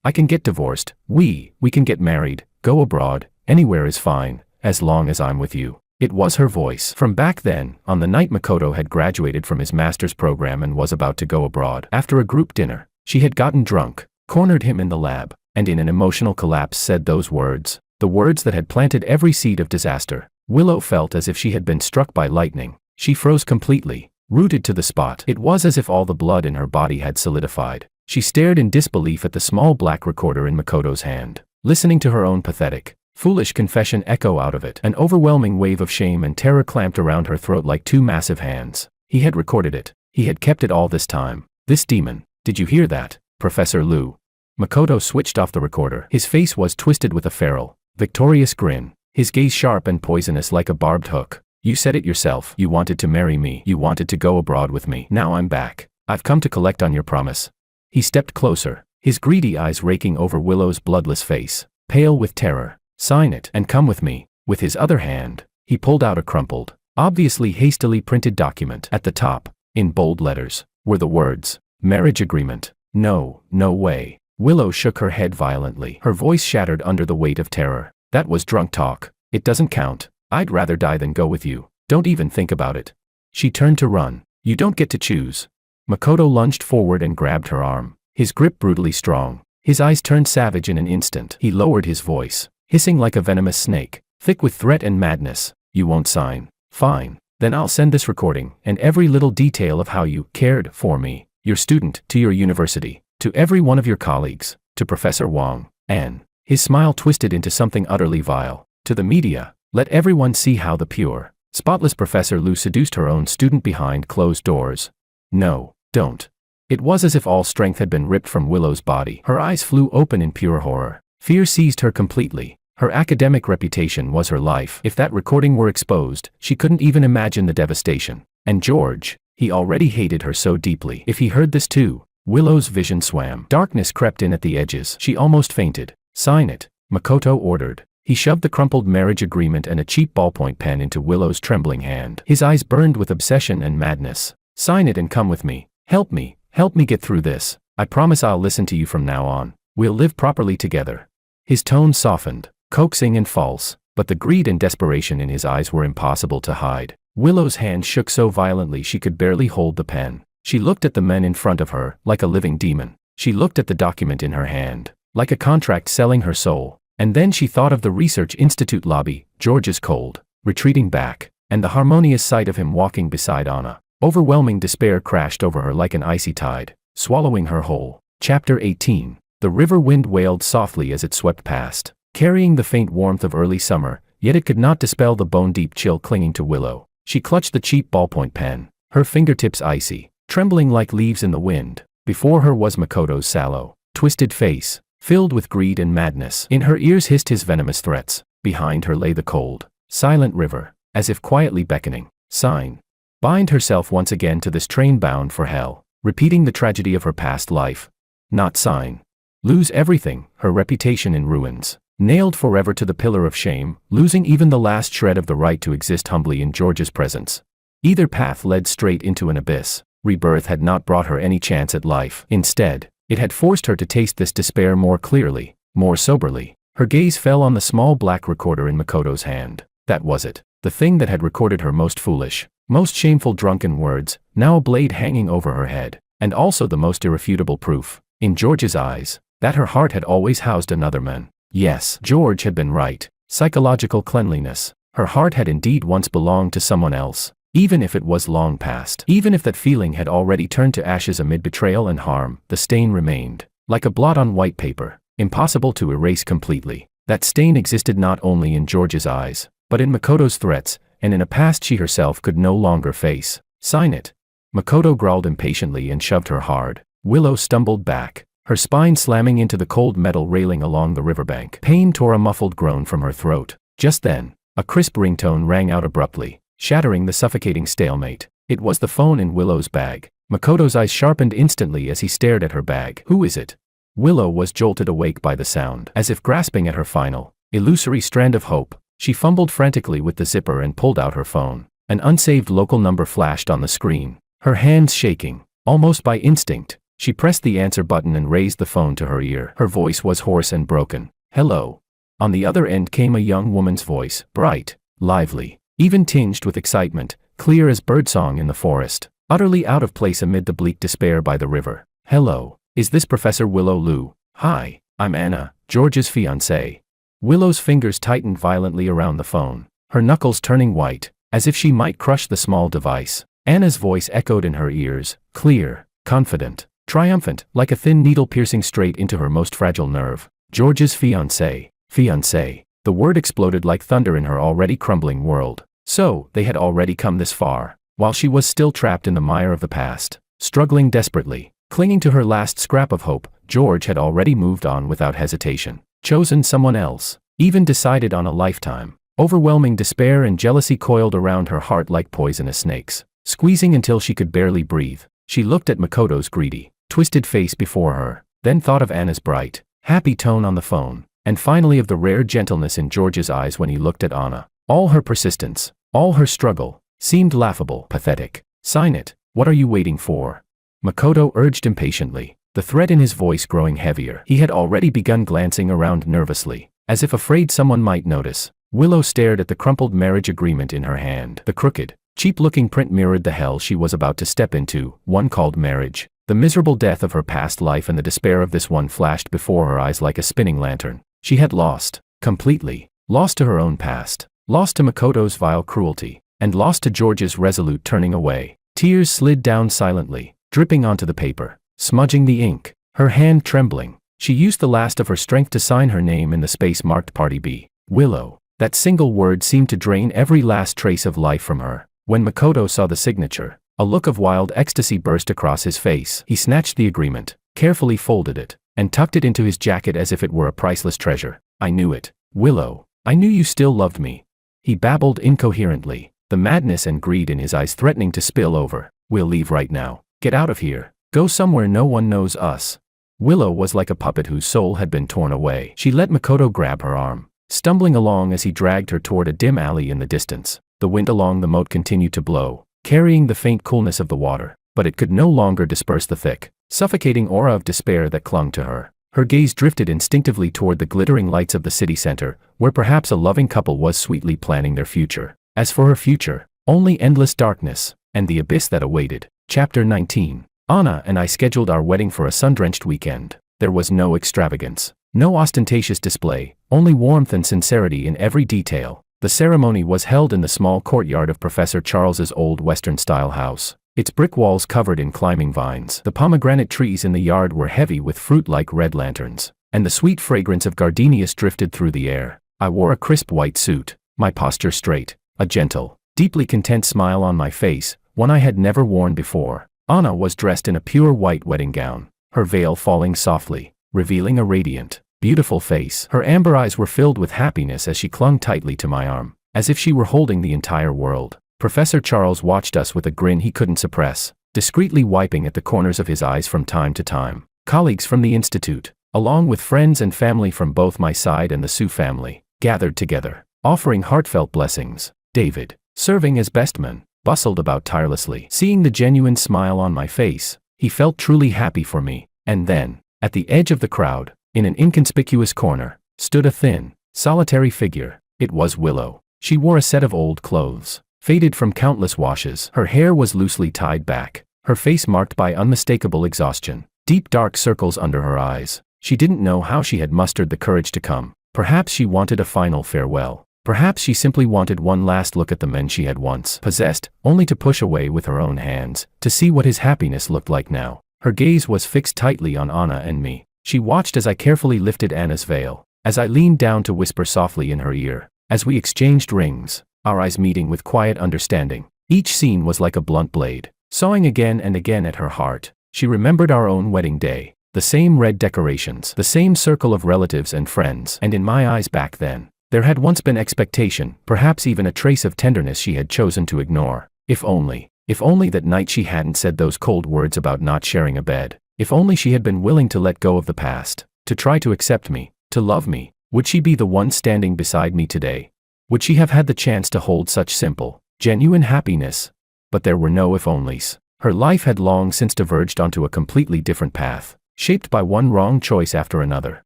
I can get divorced, we can get married, go abroad, anywhere is fine, as long as I'm with you." It was her voice. From back then, on the night Makoto had graduated from his master's program and was about to go abroad. After a group dinner, she had gotten drunk, cornered him in the lab, and in an emotional collapse said those words, the words that had planted every seed of disaster. Willow felt as if she had been struck by lightning. She froze completely, rooted to the spot. It was as if all the blood in her body had solidified. She stared in disbelief at the small black recorder in Makoto's hand, listening to her own pathetic, foolish confession echo out of it. An overwhelming wave of shame and terror clamped around her throat like two massive hands. He had recorded it. He had kept it all this time. This demon. "Did you hear that, Professor Liu?" Makoto switched off the recorder. His face was twisted with a feral, victorious grin, his gaze sharp and poisonous like a barbed hook. "You said it yourself. You wanted to marry me. You wanted to go abroad with me. Now I'm back. I've come to collect on your promise." He stepped closer, his greedy eyes raking over Willow's bloodless face, pale with terror. "Sign it and come with me." With his other hand, he pulled out a crumpled, obviously hastily printed document. At the top, in bold letters, were the words, "Marriage agreement." No way. Willow shook her head violently. Her voice shattered under the weight of terror. "That was drunk talk. It doesn't count. I'd rather die than go with you. Don't even think about it." She turned to run. "You don't get to choose." Makoto lunged forward and grabbed her arm, his grip brutally strong. His eyes turned savage in an instant. He lowered his voice, hissing like a venomous snake, thick with threat and madness. "You won't sign? Fine. Then I'll send this recording, and every little detail of how you cared for me, your student, to your university, to every one of your colleagues, to Professor Wang, and," his smile twisted into something utterly vile, "to the media. Let everyone see how the pure, spotless Professor Liu seduced her own student behind closed doors." "No, don't." It was as if all strength had been ripped from Willow's body. Her eyes flew open in pure horror. Fear seized her completely. Her academic reputation was her life. If that recording were exposed, she couldn't even imagine the devastation. And George, he already hated her so deeply. If he heard this too, Willow's vision swam. Darkness crept in at the edges. She almost fainted. "Sign it," Makoto ordered. He shoved the crumpled marriage agreement and a cheap ballpoint pen into Willow's trembling hand. His eyes burned with obsession and madness. "Sign it and come with me. Help me get through this. I promise I'll listen to you from now on. We'll live properly together." His tone softened, coaxing and false, but the greed and desperation in his eyes were impossible to hide. Willow's hand shook so violently she could barely hold the pen. She looked at the men in front of her, like a living demon. She looked at the document in her hand, like a contract selling her soul. And then she thought of the Research Institute lobby, George's cold, retreating back, and the harmonious sight of him walking beside Anna. Overwhelming despair crashed over her like an icy tide, swallowing her whole. Chapter 18. The river wind wailed softly as it swept past, carrying the faint warmth of early summer, yet it could not dispel the bone-deep chill clinging to Willow. She clutched the cheap ballpoint pen, her fingertips icy, trembling like leaves in the wind. Before her was Makoto's sallow, twisted face, filled with greed and madness. In her ears hissed his venomous threats. Behind her lay the cold, silent river, as if quietly beckoning. Sign. Bind herself once again to this train bound for hell, repeating the tragedy of her past life. Not sign. Lose everything, her reputation in ruins. Nailed forever to the pillar of shame, losing even the last shred of the right to exist humbly in George's presence. Either path led straight into an abyss. Rebirth had not brought her any chance at life. Instead, it had forced her to taste this despair more clearly, more soberly. Her gaze fell on the small black recorder in Makoto's hand. That was it. The thing that had recorded her most foolish, most shameful drunken words, now a blade hanging over her head. And also the most irrefutable proof, in George's eyes, that her heart had always housed another man. Yes, George had been right. Psychological cleanliness, Her heart had indeed once belonged to someone else, even if it was long past. Even if that feeling had already turned to ashes amid betrayal and harm, the stain remained, like a blot on white paper, impossible to erase completely. That stain existed not only in George's eyes, but in Makoto's threats, and in a past she herself could no longer face. Sign it. Makoto growled impatiently and shoved her hard. Willow stumbled back, her spine slamming into the cold metal railing along the riverbank. Pain tore a muffled groan from her throat. Just then, a crisp ringtone rang out abruptly, shattering the suffocating stalemate. It was the phone in Willow's bag. Makoto's eyes sharpened instantly as he stared at her bag. Who is it? Willow was jolted awake by the sound. As if grasping at her final, illusory strand of hope, she fumbled frantically with the zipper and pulled out her phone. An unsaved local number flashed on the screen. Her hands shaking, almost by instinct, she pressed the answer button and raised the phone to her ear. Her voice was hoarse and broken. Hello. On the other end came a young woman's voice, bright, lively, even tinged with excitement, clear as birdsong in the forest, utterly out of place amid the bleak despair by the river. Hello. Is this Professor Willow Liu? Hi, I'm Anna, George's fiancée. Willow's fingers tightened violently around the phone, her knuckles turning white, as if she might crush the small device. Anna's voice echoed in her ears, clear, confident, triumphant, like a thin needle piercing straight into her most fragile nerve. George's fiancée. Fiancée. The word exploded like thunder in her already crumbling world. So, they had already come this far, while she was still trapped in the mire of the past, struggling desperately. Clinging to her last scrap of hope, George had already moved on without hesitation, chosen someone else, even decided on a lifetime. Overwhelming despair and jealousy coiled around her heart like poisonous snakes, squeezing until she could barely breathe. She looked at Makoto's greedy, twisted face before her, then thought of Anna's bright, happy tone on the phone, and finally of the rare gentleness in George's eyes when he looked at Anna. All her persistence, all her struggle, seemed laughable, pathetic. Sign it. What are you waiting for? Makoto urged impatiently, the threat in his voice growing heavier. He had already begun glancing around nervously, as if afraid someone might notice. Willow stared at the crumpled marriage agreement in her hand. The crooked, cheap-looking print mirrored the hell she was about to step into, one called marriage. The miserable death of her past life and the despair of this one flashed before her eyes like a spinning lantern. She had lost, completely, lost to her own past, lost to Makoto's vile cruelty, and lost to George's resolute turning away. Tears slid down silently, dripping onto the paper, smudging the ink, her hand trembling. She used the last of her strength to sign her name in the space marked Party B. Willow. That single word seemed to drain every last trace of life from her. When Makoto saw the signature, a look of wild ecstasy burst across his face. He snatched the agreement, carefully folded it, and tucked it into his jacket as if it were a priceless treasure. I knew it. Willow. I knew you still loved me. He babbled incoherently, the madness and greed in his eyes threatening to spill over. We'll leave right now. Get out of here. Go somewhere no one knows us. Willow was like a puppet whose soul had been torn away. She let Makoto grab her arm, stumbling along as he dragged her toward a dim alley in the distance. The wind along the moat continued to blow, carrying the faint coolness of the water, but it could no longer disperse the thick, suffocating aura of despair that clung to her. Her gaze drifted instinctively toward the glittering lights of the city center, where perhaps a loving couple was sweetly planning their future. As for her future, only endless darkness, and the abyss that awaited. Chapter 19. Anna and I scheduled our wedding for a sun-drenched weekend. There was no extravagance, no ostentatious display, only warmth and sincerity in every detail. The ceremony was held in the small courtyard of Professor Charles's old Western-style house, its brick walls covered in climbing vines. The pomegranate trees in the yard were heavy with fruit like red lanterns, and the sweet fragrance of gardenias drifted through the air. I wore a crisp white suit, my posture straight, a gentle, deeply content smile on my face, one I had never worn before. Anna was dressed in a pure white wedding gown, her veil falling softly, revealing a radiant, beautiful face. Her amber eyes were filled with happiness as she clung tightly to my arm, as if she were holding the entire world. Professor Charles watched us with a grin he couldn't suppress, discreetly wiping at the corners of his eyes from time to time. Colleagues from the institute, along with friends and family from both my side and the Sue family, gathered together, offering heartfelt blessings. David, serving as bestman, bustled about tirelessly. Seeing the genuine smile on my face, he felt truly happy for me. And then, at the edge of the crowd, in an inconspicuous corner, stood a thin, solitary figure. It was Willow. She wore a set of old clothes, faded from countless washes. Her hair was loosely tied back, her face marked by unmistakable exhaustion, deep dark circles under her eyes. She didn't know how she had mustered the courage to come. Perhaps she wanted a final farewell. Perhaps she simply wanted one last look at the men she had once possessed, only to push away with her own hands, to see what his happiness looked like now. Her gaze was fixed tightly on Anna and me. She watched as I carefully lifted Anna's veil, as I leaned down to whisper softly in her ear, as we exchanged rings, our eyes meeting with quiet understanding. Each scene was like a blunt blade, sawing again and again at her heart. She remembered our own wedding day, the same red decorations, the same circle of relatives and friends, and in my eyes back then, there had once been expectation, perhaps even a trace of tenderness she had chosen to ignore. If only that night she hadn't said those cold words about not sharing a bed. If only she had been willing to let go of the past, to try to accept me, to love me. Would she be the one standing beside me today? Would she have had the chance to hold such simple, genuine happiness? But there were no if-onlys. Her life had long since diverged onto a completely different path, shaped by one wrong choice after another.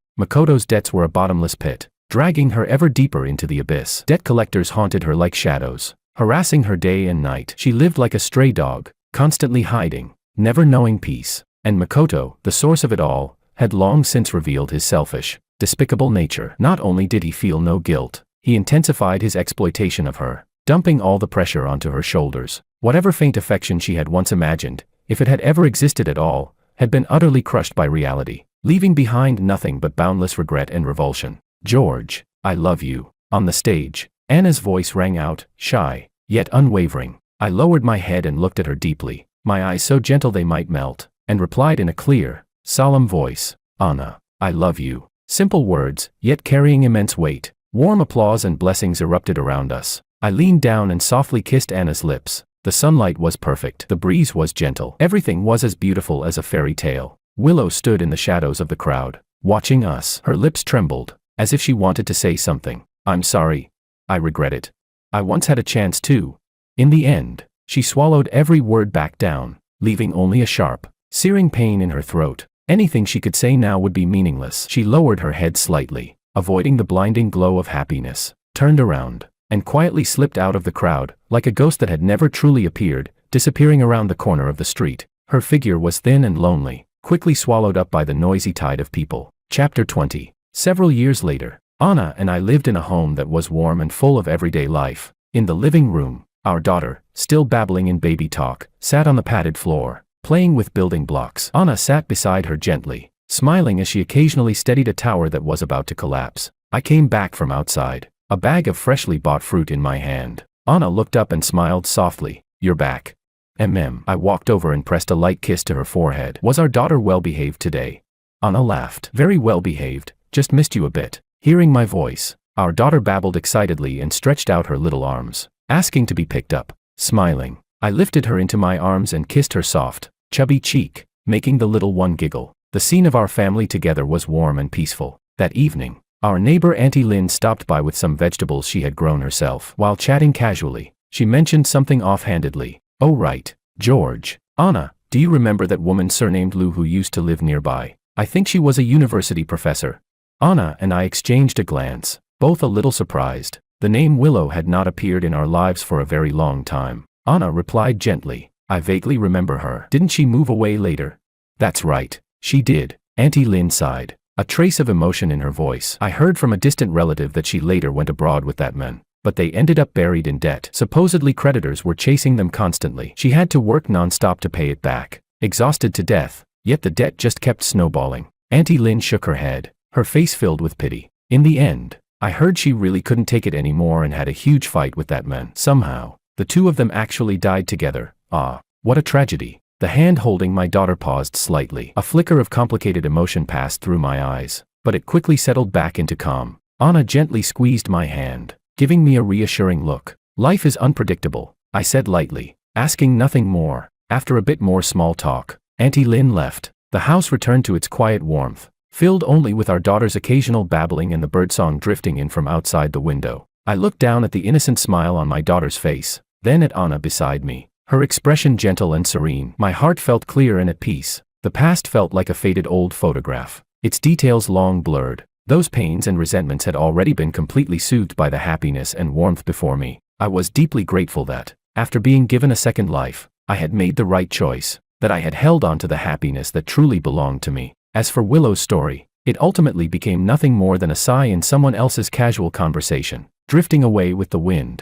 Makoto's debts were a bottomless pit, dragging her ever deeper into the abyss. Debt collectors haunted her like shadows, harassing her day and night. She lived like a stray dog, constantly hiding, never knowing peace. And Makoto, the source of it all, had long since revealed his selfish, despicable nature. Not only did he feel no guilt, he intensified his exploitation of her, dumping all the pressure onto her shoulders. Whatever faint affection she had once imagined, if it had ever existed at all, had been utterly crushed by reality, leaving behind nothing but boundless regret and revulsion. "George, I love you." On the stage, Anna's voice rang out, shy, yet unwavering. I lowered my head and looked at her deeply, my eyes so gentle they might melt, and replied in a clear, solemn voice, "Anna, I love you." Simple words, yet carrying immense weight. Warm applause and blessings erupted around us. I leaned down and softly kissed Anna's lips. The sunlight was perfect, the breeze was gentle, everything was as beautiful as a fairy tale. Willow stood in the shadows of the crowd, watching us. Her lips trembled, as if she wanted to say something. "I'm sorry. I regret it. I once had a chance too." In the end, she swallowed every word back down, leaving only a sharp, searing pain in her throat. Anything she could say now would be meaningless. She lowered her head slightly, avoiding the blinding glow of happiness, turned around, and quietly slipped out of the crowd, like a ghost that had never truly appeared, disappearing around the corner of the street. Her figure was thin and lonely, quickly swallowed up by the noisy tide of people. Chapter 20. Several years later, Anna and I lived in a home that was warm and full of everyday life. In the living room, our daughter, still babbling in baby talk, sat on the padded floor, playing with building blocks. Anna sat beside her gently, smiling as she occasionally steadied a tower that was about to collapse. I came back from outside, a bag of freshly bought fruit in my hand. Anna looked up and smiled softly. "You're back." I walked over and pressed a light kiss to her forehead. "Was our daughter well behaved today?" Anna laughed. "Very well behaved, just missed you a bit." Hearing my voice, our daughter babbled excitedly and stretched out her little arms, asking to be picked up. Smiling, I lifted her into my arms and kissed her soft, chubby cheek, making the little one giggle. The scene of our family together was warm and peaceful. That evening, our neighbor Auntie Lynn stopped by with some vegetables she had grown herself. While chatting casually, she mentioned something offhandedly. "Oh right, George. Anna, do you remember that woman surnamed Lou who used to live nearby? I think she was a university professor." Anna and I exchanged a glance, both a little surprised. The name Willow had not appeared in our lives for a very long time. Anna replied gently, "I vaguely remember her. Didn't she move away later?" "That's right, she did." Auntie Lynn sighed, a trace of emotion in her voice. "I heard from a distant relative that she later went abroad with that man, but they ended up buried in debt. Supposedly creditors were chasing them constantly. She had to work non-stop to pay it back, exhausted to death, yet the debt just kept snowballing." Auntie Lynn shook her head, her face filled with pity. "In the end, I heard she really couldn't take it anymore and had a huge fight with that man. Somehow, the two of them actually died together. Ah, what a tragedy." The hand holding my daughter paused slightly. A flicker of complicated emotion passed through my eyes, but it quickly settled back into calm. Anna gently squeezed my hand, giving me a reassuring look. "Life is unpredictable," I said lightly, asking nothing more. After a bit more small talk, Auntie Lynn left. The house returned to its quiet warmth, filled only with our daughter's occasional babbling and the birdsong drifting in from outside the window. I looked down at the innocent smile on my daughter's face, then at Anna beside me, her expression gentle and serene. My heart felt clear and at peace. The past felt like a faded old photograph, its details long blurred. Those pains and resentments had already been completely soothed by the happiness and warmth before me. I was deeply grateful that, after being given a second life, I had made the right choice, that I had held on to the happiness that truly belonged to me. As for Willow's story, it ultimately became nothing more than a sigh in someone else's casual conversation. drifting away with the wind.